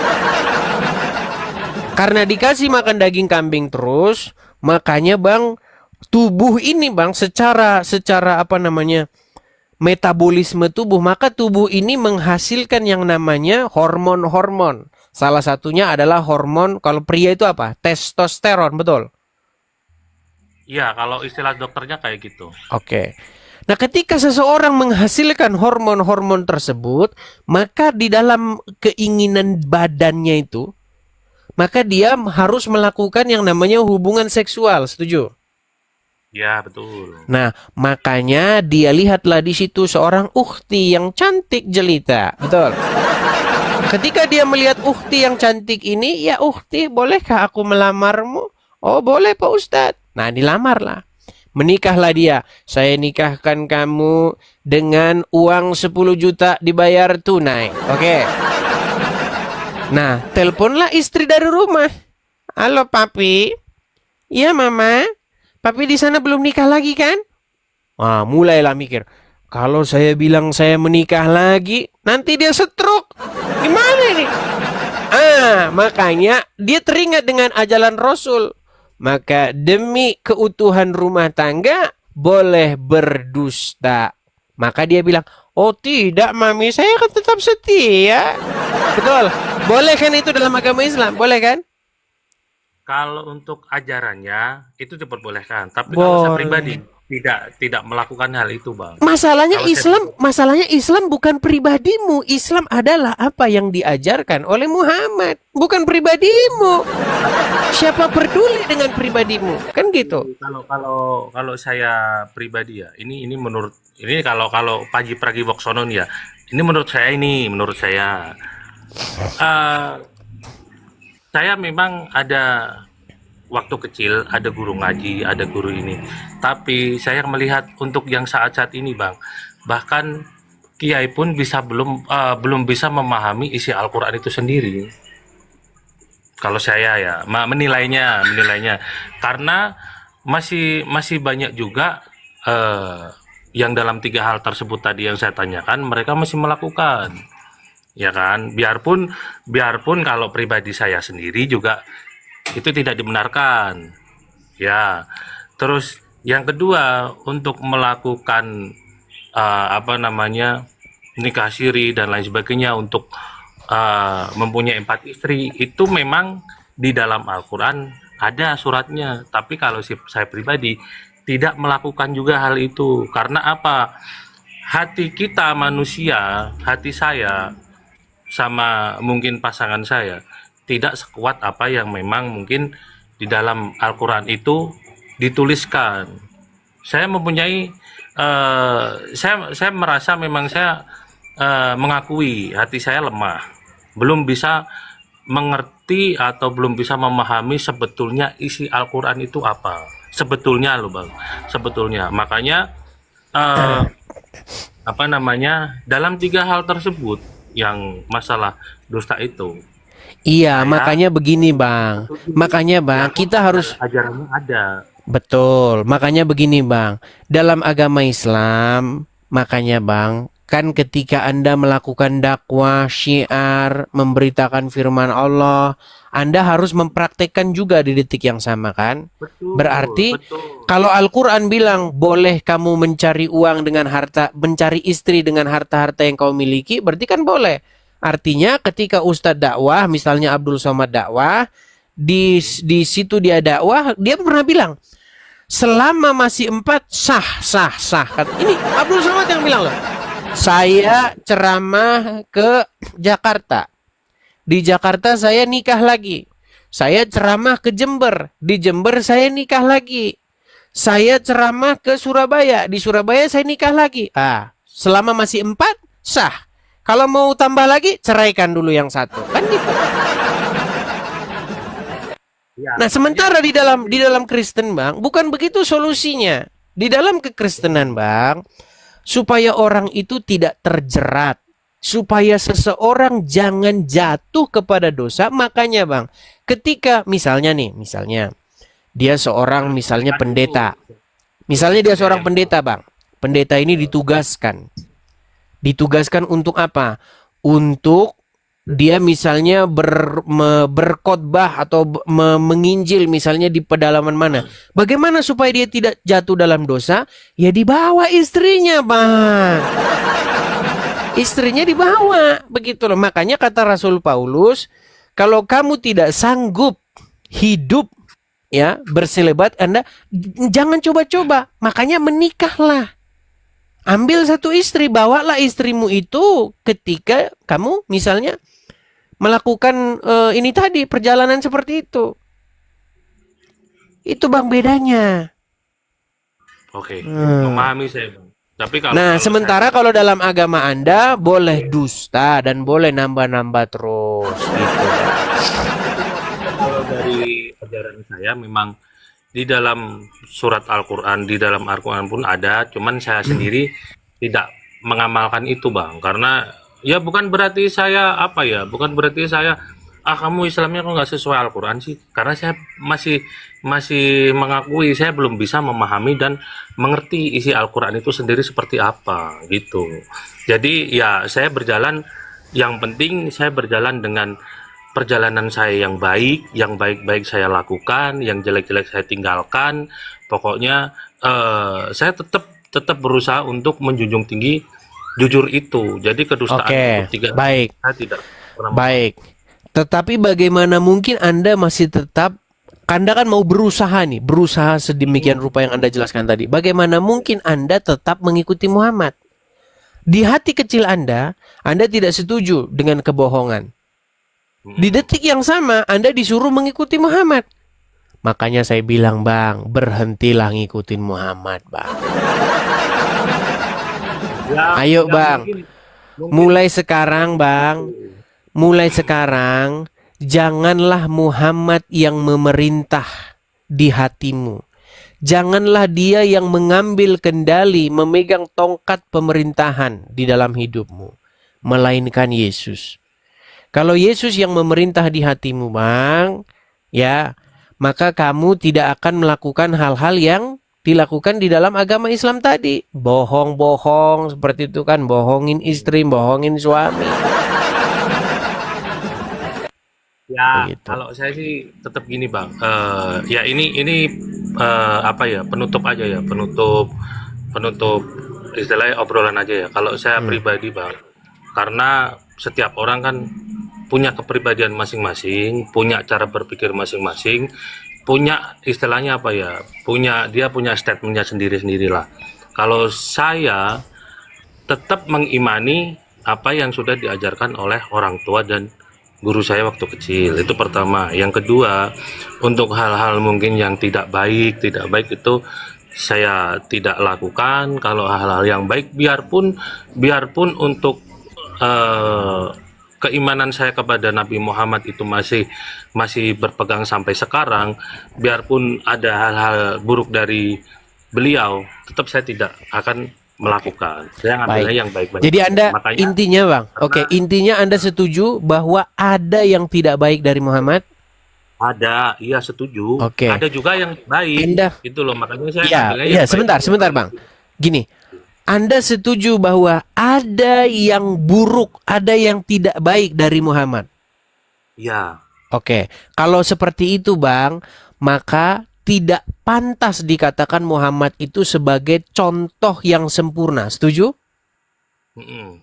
S1: Karena dikasih makan daging kambing terus, makanya, Bang, tubuh ini, Bang, secara metabolisme tubuh, maka tubuh ini menghasilkan yang namanya hormon-hormon. Salah satunya adalah hormon, kalau pria itu apa? Testosteron, betul?
S2: Iya, kalau istilah dokternya kayak gitu.
S1: Oke. Nah, ketika seseorang menghasilkan hormon-hormon tersebut, maka di dalam keinginan badannya itu, maka dia harus melakukan yang namanya hubungan seksual, setuju?
S2: Ya, betul.
S1: Nah, makanya dia lihatlah di situ seorang ukhti yang cantik jelita, betul? Ketika dia melihat ukhti yang cantik ini, ya ukhti, bolehkah aku melamarmu? Oh, boleh, Pak Ustadz. Nah, dilamarlah. Menikahlah dia. Saya nikahkan kamu dengan uang 10 juta dibayar tunai. Oke. Nah, teleponlah istri dari rumah. Halo, Papi. Iya, Mama. Papi di sana belum nikah lagi kan? Wah, mulailah mikir. Kalau saya bilang saya menikah lagi, nanti dia stroke. Gimana ini? Makanya dia teringat dengan ajaran Rasul. Maka demi keutuhan rumah tangga, boleh berdusta. Maka dia bilang, oh tidak, Mami, saya akan tetap setia. Betul. Boleh kan itu dalam agama Islam? Boleh kan?
S2: Kalau untuk ajarannya itu diperbolehkan, tapi kalau saya pribadi tidak melakukan hal itu, Bang.
S1: Masalahnya Islam bukan pribadimu. Islam adalah apa yang diajarkan oleh Muhammad, bukan pribadimu. Siapa peduli dengan pribadimu? Kan gitu.
S2: Kalau saya pribadi ya, ini menurut kalau Panji Pragiwaksono nih ya, ini menurut saya. Saya memang ada waktu kecil, ada guru ngaji, ada guru ini. Tapi saya melihat untuk yang saat-saat ini, Bang, bahkan kiai pun belum bisa memahami isi Al-Quran itu sendiri. Kalau saya ya menilainya karena masih banyak juga yang dalam 3 hal tersebut tadi yang saya tanyakan mereka masih melakukan, ya kan? Biarpun kalau pribadi saya sendiri juga itu tidak dibenarkan, ya. Terus yang kedua untuk melakukan nikah siri dan lain sebagainya untuk mempunyai 4 istri itu memang di dalam Al-Quran ada suratnya, tapi kalau saya pribadi tidak melakukan juga hal itu. Karena apa? Hati kita manusia, hati saya sama mungkin pasangan saya tidak sekuat apa yang memang mungkin di dalam Al-Quran itu dituliskan. Saya mempunyai saya merasa memang saya mengakui hati saya lemah, belum bisa mengerti atau belum bisa memahami sebetulnya isi Al-Quran itu apa. Sebetulnya loh Bang, sebetulnya. Makanya dalam 3 hal tersebut yang masalah dusta itu.
S1: Iya,
S2: Saya
S1: makanya begini Bang. Makanya Bang, kita harus
S2: ajarannya ada.
S1: betul. Makanya begini Bang. Dalam agama Islam, makanya Bang, kan ketika Anda melakukan dakwah, syiar, memberitakan firman Allah, Anda harus mempraktekkan juga di detik yang sama kan?
S2: Betul,
S1: Berarti
S2: betul.
S1: kalau Al-Quran bilang boleh kamu mencari uang dengan harta, mencari istri dengan harta-harta yang kau miliki, berarti kan boleh. Artinya ketika Ustadz dakwah, misalnya Abdul Somad dakwah, di situ dia dakwah, dia pernah bilang, selama masih 4 sah. Ini Abdul Somad yang bilang loh. Saya ceramah ke Jakarta. Di Jakarta saya nikah lagi. Saya ceramah ke Jember. Di Jember saya nikah lagi. Saya ceramah ke Surabaya. Di Surabaya saya nikah lagi. Selama masih 4 sah. Kalau mau tambah lagi, ceraikan dulu yang satu. Kan gitu.
S2: Ya,
S1: Nah, sementara di dalam Kristen, Bang, bukan begitu solusinya. Di dalam kekristenan, Bang, supaya orang itu tidak terjerat, supaya seseorang jangan jatuh kepada dosa, makanya Bang, ketika misalnya dia seorang misalnya pendeta. Misalnya dia seorang pendeta, Bang. Pendeta ini ditugaskan untuk apa? Untuk dia misalnya berkhotbah atau menginjil misalnya di pedalaman mana. Bagaimana supaya dia tidak jatuh dalam dosa? Ya dibawa istrinya, Bang. Istrinya dibawa, begitu loh. Makanya kata Rasul Paulus, kalau kamu tidak sanggup hidup ya berselebat, Anda jangan coba-coba. Makanya menikahlah. Ambil satu istri, bawalah istrimu itu ketika kamu misalnya melakukan ini tadi, perjalanan seperti itu. Itu Bang bedanya.
S2: Oke, memahami saya Bang. Tapi kalau
S1: sementara kalau dalam agama Anda boleh dusta dan boleh nambah-nambah terus gitu.
S2: Kalau dari ajaran saya memang di dalam surat Al-Quran, di dalam Al-Quran pun ada, cuman saya sendiri tidak mengamalkan itu Bang, karena ya bukan berarti saya kamu Islamnya kok nggak sesuai Al-Quran sih, karena saya masih mengakui saya belum bisa memahami dan mengerti isi Al-Quran itu sendiri seperti apa gitu. Jadi ya saya berjalan, yang penting saya berjalan dengan perjalanan saya yang baik saya lakukan, yang jelek-jelek saya tinggalkan. Pokoknya saya tetap berusaha untuk menjunjung tinggi jujur itu. Jadi kedustaan itu
S1: baik.
S2: Saya tidak pernah.
S1: Baik. Tetapi bagaimana mungkin Anda masih tetap, Anda kan mau berusaha sedemikian rupa yang Anda jelaskan tadi. Bagaimana mungkin Anda tetap mengikuti Muhammad? Di hati kecil Anda tidak setuju dengan kebohongan. Di detik yang sama, Anda disuruh mengikuti Muhammad. Makanya saya bilang, Bang, berhentilah ngikutin Muhammad, Bang. Ayo, Bang. Mulai sekarang, Bang. Mulai sekarang, janganlah Muhammad yang memerintah di hatimu. Janganlah dia yang mengambil kendali, memegang tongkat pemerintahan di dalam hidupmu. Melainkan Yesus. Kalau Yesus yang memerintah di hatimu, Bang, ya, maka kamu tidak akan melakukan hal-hal yang dilakukan di dalam agama Islam tadi. Bohong-bohong seperti itu kan, bohongin istri, bohongin suami.
S2: Ya,
S1: Begitu.
S2: kalau saya sih tetap gini Bang. Ya ini apa ya, penutup aja ya, penutup istilahnya obrolan aja ya. Kalau saya pribadi Bang, karena setiap orang kan punya kepribadian masing-masing, punya cara berpikir masing-masing, punya istilahnya apa ya, dia punya statementnya sendiri-sendirilah. Kalau saya tetap mengimani apa yang sudah diajarkan oleh orang tua dan guru saya waktu kecil, itu pertama. Yang kedua, untuk hal-hal mungkin yang tidak baik itu saya tidak lakukan. Kalau hal-hal yang baik, biarpun untuk keimanan saya kepada Nabi Muhammad itu masih berpegang sampai sekarang, biarpun ada hal-hal buruk dari beliau, tetap saya tidak akan melakukan. Saya ngambilnya yang baik-baik.
S1: Jadi Anda
S2: Makanya,
S1: intinya Bang, oke, intinya Anda setuju bahwa ada yang tidak baik dari Muhammad?
S2: ada, iya setuju.
S1: Oke.
S2: Ada juga yang baik.
S1: Anda-
S2: Itu loh, makanya saya
S1: Iya,
S2: ngambilnya
S1: iya,
S2: yang baik.
S1: sebentar Bang. Gini, Anda setuju bahwa ada yang buruk, ada yang tidak baik dari Muhammad?
S2: Iya.
S1: Oke, kalau seperti itu Bang, maka tidak pantas dikatakan Muhammad itu sebagai contoh yang sempurna. Setuju?
S2: Mm-mm.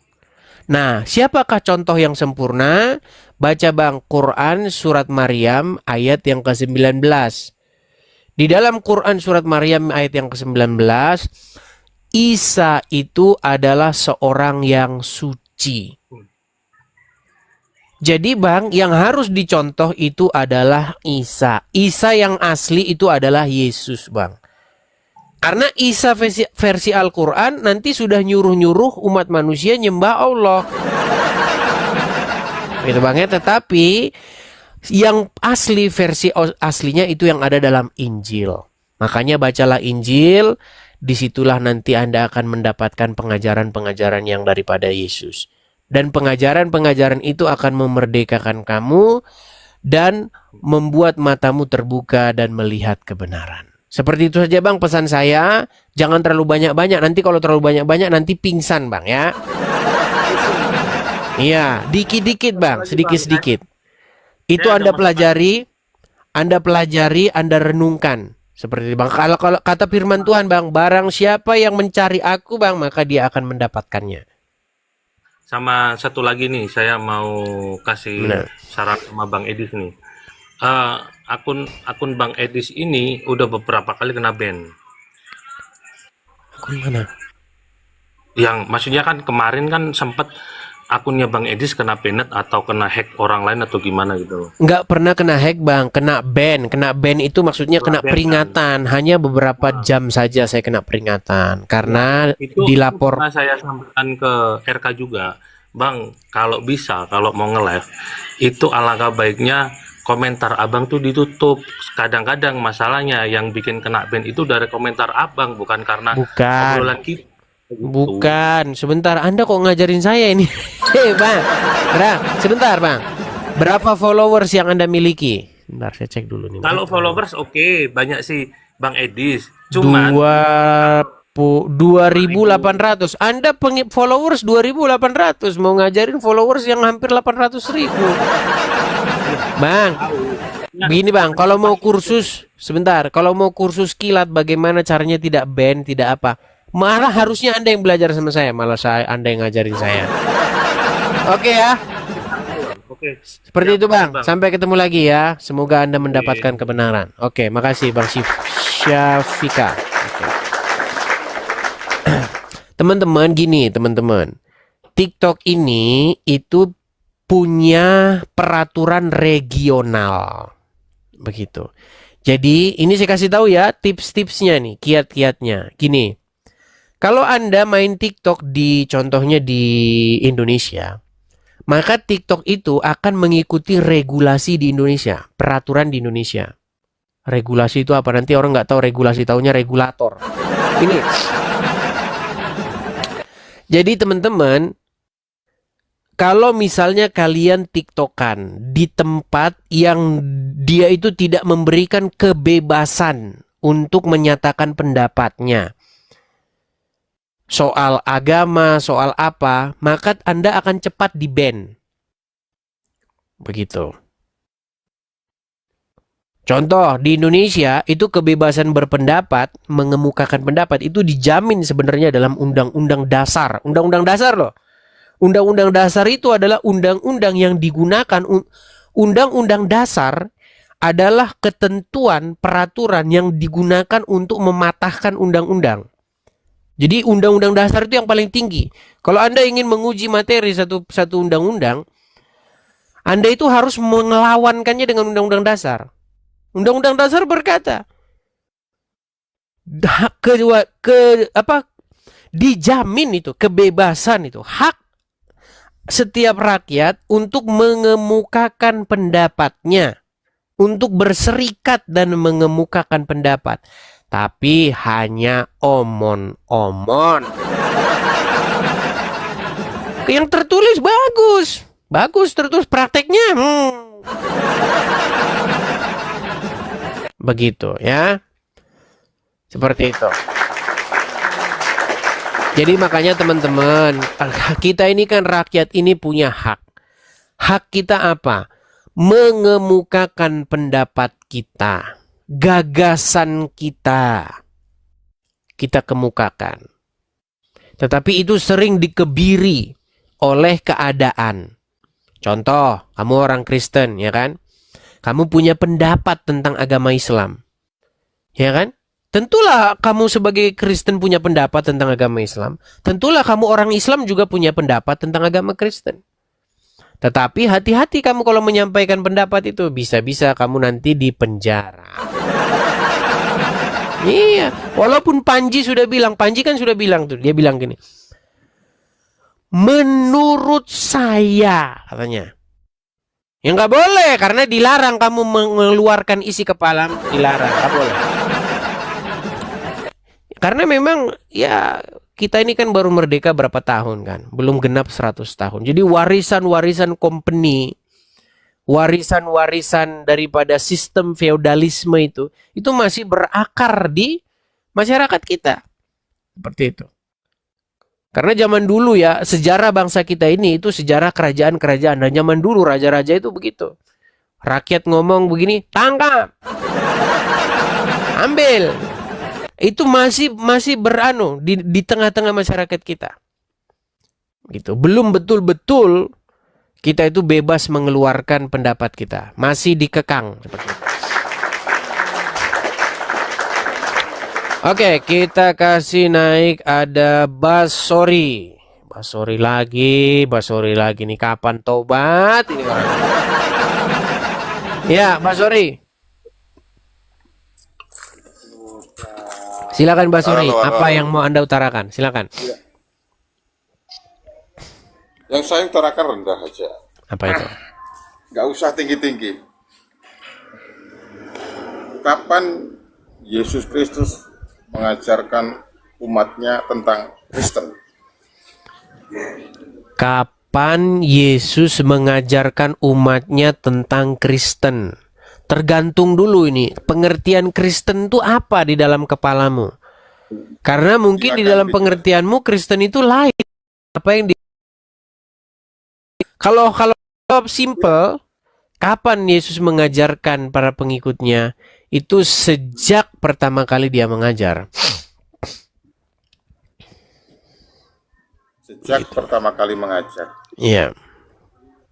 S1: Nah, siapakah contoh yang sempurna? Baca Bang Quran surat Maryam ayat yang ke-19. Di dalam Quran surat Maryam ayat yang ke-19, Isa itu adalah seorang yang suci. Jadi Bang, yang harus dicontoh itu adalah Isa. Isa yang asli itu adalah Yesus Bang. Karena Isa versi Al-Quran nanti sudah nyuruh-nyuruh umat manusia nyembah Allah. Gitu Bang ya. Tetapi yang asli, versi aslinya itu yang ada dalam Injil. Makanya bacalah Injil. Disitulah nanti Anda akan mendapatkan pengajaran-pengajaran yang daripada Yesus. Dan pengajaran-pengajaran itu akan memerdekakan kamu dan membuat matamu terbuka dan melihat kebenaran. Seperti itu saja Bang pesan saya. Jangan terlalu banyak-banyak. Nanti kalau terlalu banyak-banyak nanti pingsan Bang ya. Iya, dikit-dikit Bang, sedikit-sedikit. Itu Anda pelajari, Anda renungkan. Seperti itu Bang. Kalau kata firman Tuhan Bang, barang siapa yang mencari aku Bang, maka dia akan mendapatkannya.
S2: Sama satu lagi nih, saya mau kasih
S1: Benar.
S2: saran sama Bang Edis nih. Akun Bang Edis ini udah beberapa kali kena ban.
S1: Akun mana?
S2: Yang maksudnya kan kemarin kan sempet akunnya Bang Edis kena banned atau kena hack orang lain atau gimana gitu loh.
S1: Nggak pernah kena hack Bang, kena ban. Kena ban itu maksudnya kena
S2: ban,
S1: peringatan. Hanya beberapa jam saja saya kena peringatan. Karena
S2: Itu
S1: dilapor.
S2: pernah saya sampaikan ke RK juga. Bang, kalau bisa, kalau mau nge-live, itu alangkah baiknya komentar abang tuh ditutup. Kadang-kadang masalahnya yang bikin kena ban itu dari komentar abang, bukan karena
S1: Bukan.
S2: obrolan kita. Gitu.
S1: Bukan, sebentar. Anda kok ngajarin saya ini? Bang, sebentar Bang. Berapa followers yang Anda miliki? Bentar, saya cek dulu nih.
S2: Kalau followers oke, banyak sih Bang Edis. Cuman
S1: 2.800. Anda followers 2.800. Mau ngajarin followers yang hampir 800.000. Bang, begini Bang, kalau mau kursus, sebentar. Kalau mau kursus kilat bagaimana caranya tidak ban, tidak apa. Malah harusnya Anda yang belajar sama saya, malah Anda yang ngajarin saya. Oke ya.
S2: oke.
S1: Seperti
S2: Siap,
S1: itu Bang.
S2: Bang.
S1: Sampai ketemu lagi ya. Semoga Anda mendapatkan kebenaran. Oke, makasih Bang Syafika. Oke. Teman-teman, gini teman-teman. TikTok ini itu punya peraturan regional. Begitu. Jadi ini saya kasih tahu ya tips-tipsnya nih, kiat-kiatnya. Gini. Kalau Anda main TikTok contohnya di Indonesia, maka TikTok itu akan mengikuti regulasi di Indonesia, peraturan di Indonesia. Regulasi itu apa? Nanti orang nggak tahu regulasi, taunya regulator. Ini. Jadi teman-teman, kalau misalnya kalian tiktokan di tempat yang dia itu tidak memberikan kebebasan untuk menyatakan pendapatnya soal agama, soal apa, maka Anda akan cepat di-ban. Begitu. Contoh, di Indonesia itu kebebasan berpendapat, mengemukakan pendapat itu dijamin sebenarnya dalam undang-undang dasar. Undang-undang dasar loh. Undang-undang dasar itu adalah undang-undang yang digunakan. Undang-undang dasar adalah ketentuan peraturan yang digunakan untuk mematahkan undang-undang. Jadi undang-undang dasar itu yang paling tinggi. Kalau Anda ingin menguji materi satu undang-undang, Anda itu harus mengelawankannya dengan undang-undang dasar. Undang-undang dasar berkata dijamin itu kebebasan itu hak setiap rakyat untuk mengemukakan pendapatnya, untuk berserikat dan mengemukakan pendapat, tapi hanya omon-omon. Yang tertulis bagus tertulis, prakteknya begitu ya, seperti itu. Jadi makanya teman-teman, kita ini kan rakyat ini punya hak. Hak kita apa? Mengemukakan pendapat kita, gagasan kita kemukakan. Tetapi itu sering dikebiri oleh keadaan. Contoh, kamu orang Kristen, ya kan? Kamu punya pendapat tentang agama Islam, ya kan? Tentulah kamu sebagai Kristen punya pendapat tentang agama Islam. Tentulah kamu orang Islam juga punya pendapat tentang agama Kristen. Tetapi hati-hati kamu kalau menyampaikan pendapat itu, bisa-bisa kamu nanti dipenjara. Iya, walaupun Panji kan sudah bilang tuh, dia bilang gini. Menurut saya, katanya. Ya nggak boleh, karena dilarang kamu mengeluarkan isi kepala, dilarang, nggak boleh. Karena memang ya kita ini kan baru merdeka berapa tahun kan, belum genap 100 tahun. Jadi warisan-warisan company, warisan-warisan daripada sistem feodalisme itu masih berakar di masyarakat kita. Seperti itu. Karena zaman dulu ya, sejarah bangsa kita ini itu sejarah kerajaan-kerajaan. Dan zaman dulu raja-raja itu begitu. Rakyat ngomong begini, tangkap. Ambil. Itu masih di tengah-tengah masyarakat kita. Gitu. Belum betul-betul kita itu bebas mengeluarkan pendapat kita. Masih dikekang seperti itu. Oke, kita kasih naik ada Basori. Basori lagi nih, kapan tobat ini orang. Ya, Basori. Silakan Basori, apa yang mau Anda utarakan? Silakan.
S7: Yang saya utarakan rendah aja.
S1: Apa itu?
S7: Nggak usah tinggi-tinggi. Kapan Yesus Kristus mengajarkan umatnya tentang Kristen?
S1: Kapan Yesus mengajarkan umatnya tentang Kristen? Tergantung dulu ini, pengertian Kristen itu apa di dalam kepalamu? Karena mungkin di dalam pengertianmu Kristen itu lain. Apa yang Kalau simple, kapan Yesus mengajarkan para pengikutnya? Itu sejak pertama kali dia mengajar.
S7: Sejak pertama kali mengajar.
S1: Iya.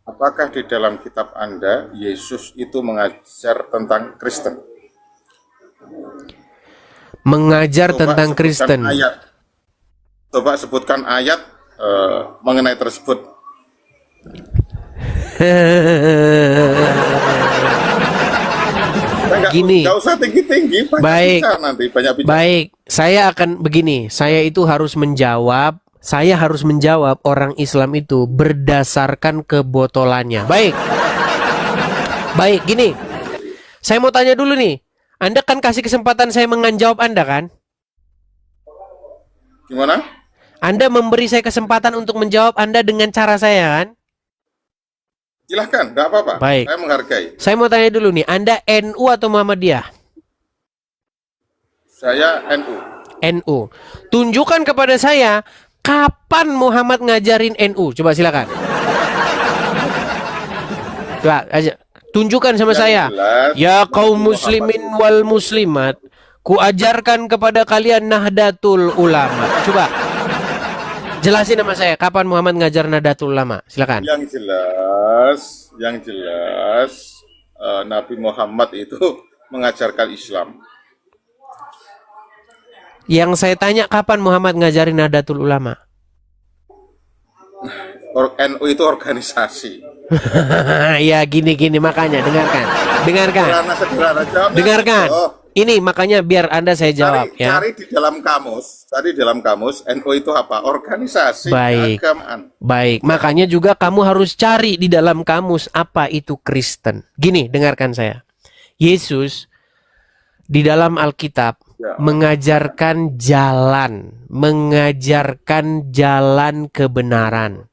S7: Apakah di dalam kitab Anda Yesus itu mengajar tentang Kristen?
S1: Mengajar tentang Kristen.
S7: Coba sebutkan ayat mengenai tersebut.
S1: Gini.
S7: Nggak usah tinggi-tinggi.
S1: Baik.
S7: Banyak bicara.
S1: Baik. Saya akan begini. Saya itu harus menjawab. Saya harus menjawab orang Islam itu berdasarkan kebotolannya. Baik. Baik, gini. Saya mau tanya dulu nih. Anda kan kasih kesempatan saya menjawab Anda kan?
S7: Gimana?
S1: Anda memberi saya kesempatan untuk menjawab Anda dengan cara saya kan?
S7: Silahkan, nggak apa-apa.
S1: Baik.
S7: Saya menghargai.
S1: Saya mau tanya dulu nih, Anda NU atau Muhammadiyah?
S7: Saya NU.
S1: NU. Tunjukkan kepada saya kapan Muhammad ngajarin NU. Coba silakan. Coba aja. Tunjukkan sama
S7: Yang
S1: saya.
S7: jelas,
S1: Ya kaum
S7: Nabi
S1: muslimin
S7: Muhammad
S1: wal muslimat, kuajarkan kepada kalian Nahdlatul Ulama. Coba jelasin sama saya kapan Muhammad ngajar Nahdlatul Ulama. Silakan.
S7: yang jelas Nabi Muhammad itu mengajarkan Islam.
S1: Yang saya tanya kapan Muhammad ngajarin Nahdlatul Ulama?
S7: NU itu organisasi.
S1: Ya gini makanya dengarkan.
S7: Sederhana jawabnya.
S1: Dengarkan.
S7: Oh,
S1: Ini makanya biar Anda saya jawab ya.
S7: cari di dalam kamus, NU itu apa? Organisasi
S1: Baik.
S7: keagamaan.
S1: Baik, makanya juga kamu harus cari di dalam kamus apa itu Kristen. Gini, dengarkan saya. Yesus di dalam Alkitab
S7: Ya.
S1: mengajarkan jalan kebenaran.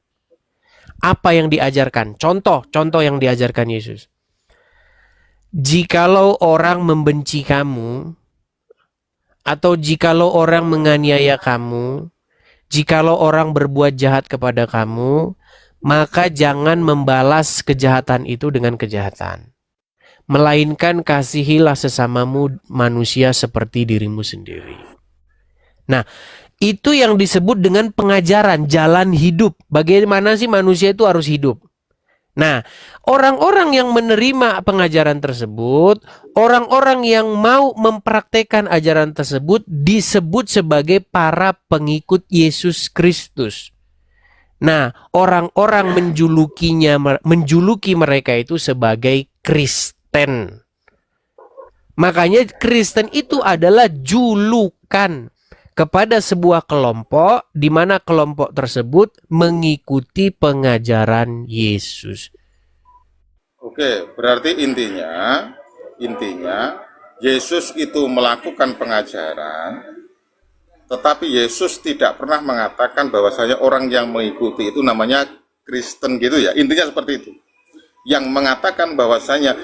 S1: Apa yang diajarkan? Contoh yang diajarkan Yesus. Jikalau orang membenci kamu, atau jikalau orang menganiaya kamu, jikalau orang berbuat jahat kepada kamu, maka jangan membalas kejahatan itu dengan kejahatan. Melainkan kasihilah sesamamu manusia seperti dirimu sendiri. Nah, itu yang disebut dengan pengajaran jalan hidup. Bagaimana sih manusia itu harus hidup? Nah, orang-orang yang menerima pengajaran tersebut, orang-orang yang mau mempraktekkan ajaran tersebut disebut sebagai para pengikut Yesus Kristus. Nah, orang-orang menjuluki mereka itu sebagai Kristen. Makanya Kristen itu adalah julukan kepada sebuah kelompok di mana kelompok tersebut mengikuti pengajaran Yesus.
S7: Oke, berarti intinya Yesus itu melakukan pengajaran, tetapi Yesus tidak pernah mengatakan bahwasanya orang yang mengikuti itu namanya Kristen gitu ya. Intinya seperti itu. Yang mengatakan bahwasanya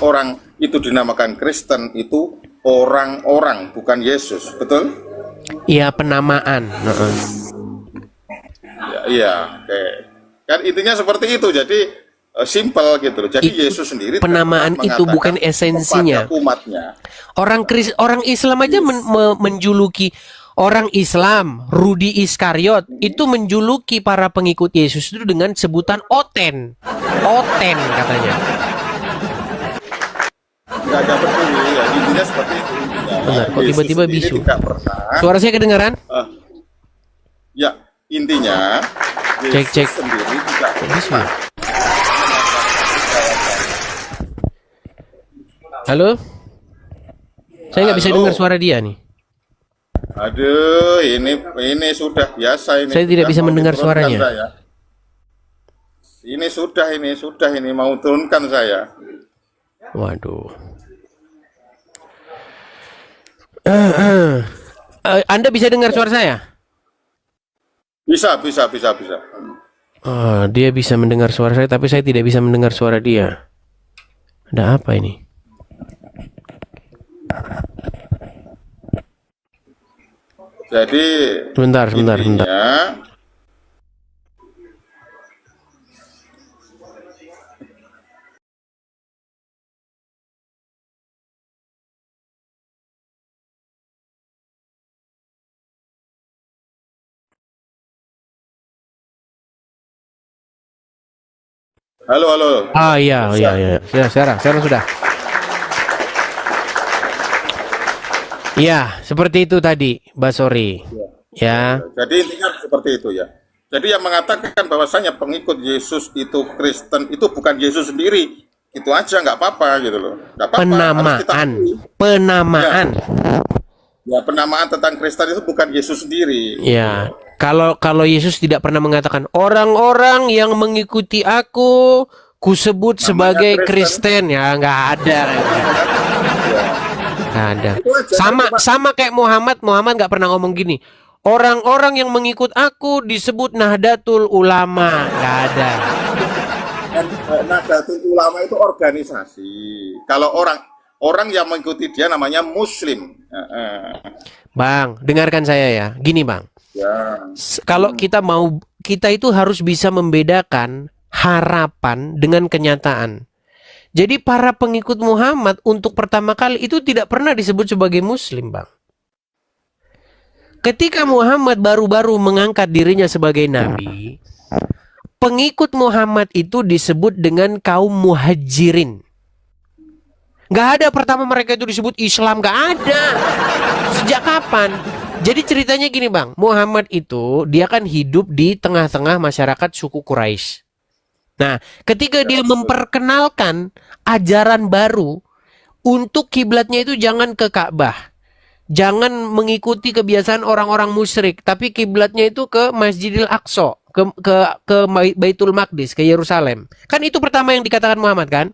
S7: orang itu dinamakan Kristen itu orang-orang, bukan Yesus, betul?
S1: Iya, penamaan.
S7: Iya, oke. Kan intinya seperti itu. Jadi simple gitu loh. Jadi
S1: Itu
S7: Yesus sendiri
S1: penamaan
S7: tidak pernah
S1: itu bukan
S7: mengatakan
S1: esensinya.
S7: kepada umatnya.
S1: Orang Islam aja menjuluki orang Islam, Rudi Iskariot itu menjuluki para pengikut Yesus itu dengan sebutan Oten katanya.
S7: Nggak ada peduli ya. Intinya seperti itu. Intinya.
S1: Benar, kok
S7: Yesus
S1: tiba-tiba
S7: sendiri
S1: bisu?
S7: tidak pernah.
S1: Suara saya kedengaran?
S7: Ya, intinya Yesus
S1: Cek.
S7: sendiri tidak
S1: Bisu ya? Halo? Saya nggak bisa
S7: Halo.
S1: dengar suara dia nih.
S7: Aduh, ini sudah biasa ini.
S1: Saya tidak
S7: Sudah
S1: bisa
S7: mau
S1: mendengar
S7: diturunkan
S1: suaranya.
S7: saya. Ini mau turunkan saya.
S1: Waduh. Anda bisa dengar suara saya?
S7: Bisa.
S1: Dia bisa mendengar suara saya, tapi saya tidak bisa mendengar suara dia. Ada apa ini?
S7: Jadi
S1: Sebentar.
S7: intinya, halo.
S1: Iya. Sekarang sudah. Iya, seperti itu tadi, Basori. Ya.
S7: Jadi intinya seperti itu ya. Jadi yang mengatakan bahwasanya pengikut Yesus itu Kristen itu bukan Yesus sendiri. Itu aja nggak apa-apa gitu loh. Nggak apa-apa. harus kita akui.
S1: Penamaan.
S7: Ya, penamaan tentang Kristen itu bukan Yesus sendiri.
S1: Ya. Kalau Yesus tidak pernah mengatakan orang-orang yang mengikuti aku kusebut sebagai Kristen, ya nggak ada. Nggak ada.
S7: Itu aja,
S1: Sama kayak Muhammad nggak pernah ngomong gini. Orang-orang yang mengikut aku disebut Nahdlatul Ulama. Nggak ada.
S7: Dan Nahdlatul Ulama itu organisasi. Kalau orang yang mengikuti dia namanya Muslim.
S1: Bang, dengarkan saya ya. Gini bang,
S7: Ya.
S1: kalau kita itu harus bisa membedakan harapan dengan kenyataan. Jadi para pengikut Muhammad untuk pertama kali itu tidak pernah disebut sebagai Muslim bang. Ketika Muhammad baru-baru mengangkat dirinya sebagai nabi, pengikut Muhammad itu disebut dengan kaum muhajirin. Gak ada pertama mereka itu disebut Islam, gak ada. Sejak kapan? Jadi ceritanya gini bang, Muhammad itu dia kan hidup di tengah-tengah masyarakat suku Quraisy. Nah, ketika dia memperkenalkan ajaran baru untuk kiblatnya itu jangan ke Ka'bah. Jangan mengikuti kebiasaan orang-orang musyrik, tapi kiblatnya itu ke Masjidil Aqsa, ke Baitul Maqdis, ke Yerusalem. Kan itu pertama yang dikatakan Muhammad kan?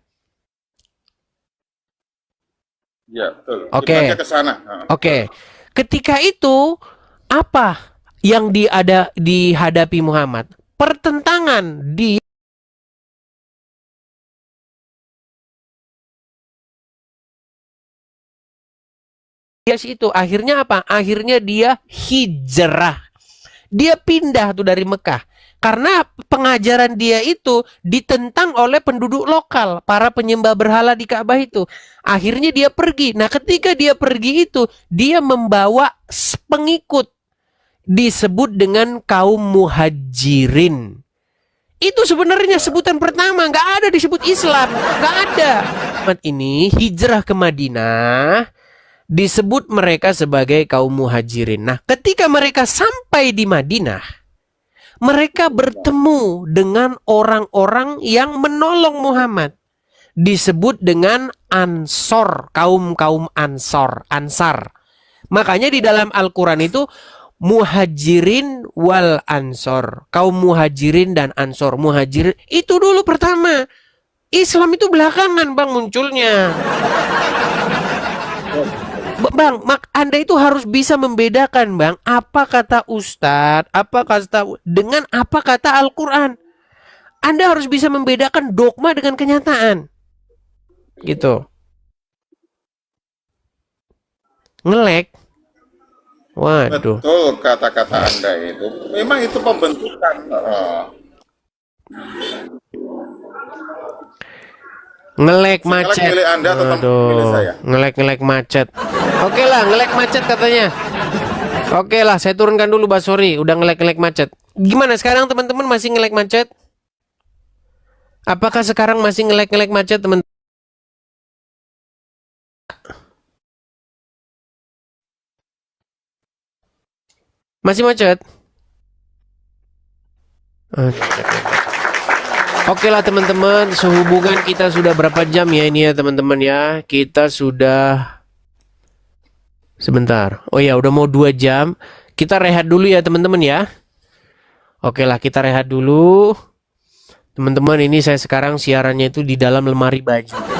S7: Ya, betul.
S1: Oke.
S7: Kiblatnya ke sana.
S1: Oke. Ketika itu apa yang dihadapi Muhammad? Pertentangan di itu akhirnya apa? Akhirnya dia hijrah. Dia pindah tuh dari Mekah. Karena pengajaran dia itu ditentang oleh penduduk lokal, para penyembah berhala di Ka'bah itu. Akhirnya dia pergi. Nah, ketika dia pergi itu, dia membawa pengikut disebut dengan kaum muhajirin. Itu sebenarnya sebutan pertama, nggak ada disebut Islam, nggak ada. Ini hijrah ke Madinah. Disebut mereka sebagai kaum muhajirin. Nah, ketika mereka sampai di Madinah, mereka bertemu dengan orang-orang yang menolong Muhammad. Disebut dengan Ansor, kaum-kaum Ansar. Makanya di dalam Al-Quran itu Muhajirin wal Ansor. Kaum Muhajirin dan Ansor. Muhajirin itu dulu pertama. Islam itu belakangan bang munculnya. Bang, Anda itu harus bisa membedakan bang, apa kata Ustadz, dengan apa kata Al-Quran. Anda harus bisa membedakan dogma dengan kenyataan. Gitu. Ngelek. Waduh.
S7: Betul kata-kata Anda itu. Memang itu pembentukan.
S1: Ngelek macet.
S7: Milih Anda atau milih saya?
S1: Ngelek macet. Oke lah, ngelek macet katanya. Oke lah, saya turunkan dulu Basori. Udah ngelek macet. Gimana sekarang teman-teman masih ngelek macet? Apakah sekarang masih ngelek macet teman? Masih macet? Oke lah teman-teman, sehubungan kita sudah berapa jam ya ini ya teman-teman ya. Kita sudah sebentar. Oh ya, udah mau 2 jam. Kita rehat dulu ya teman-teman ya. Oke lah, kita rehat dulu. Teman-teman, ini saya sekarang siarannya itu di dalam lemari baju.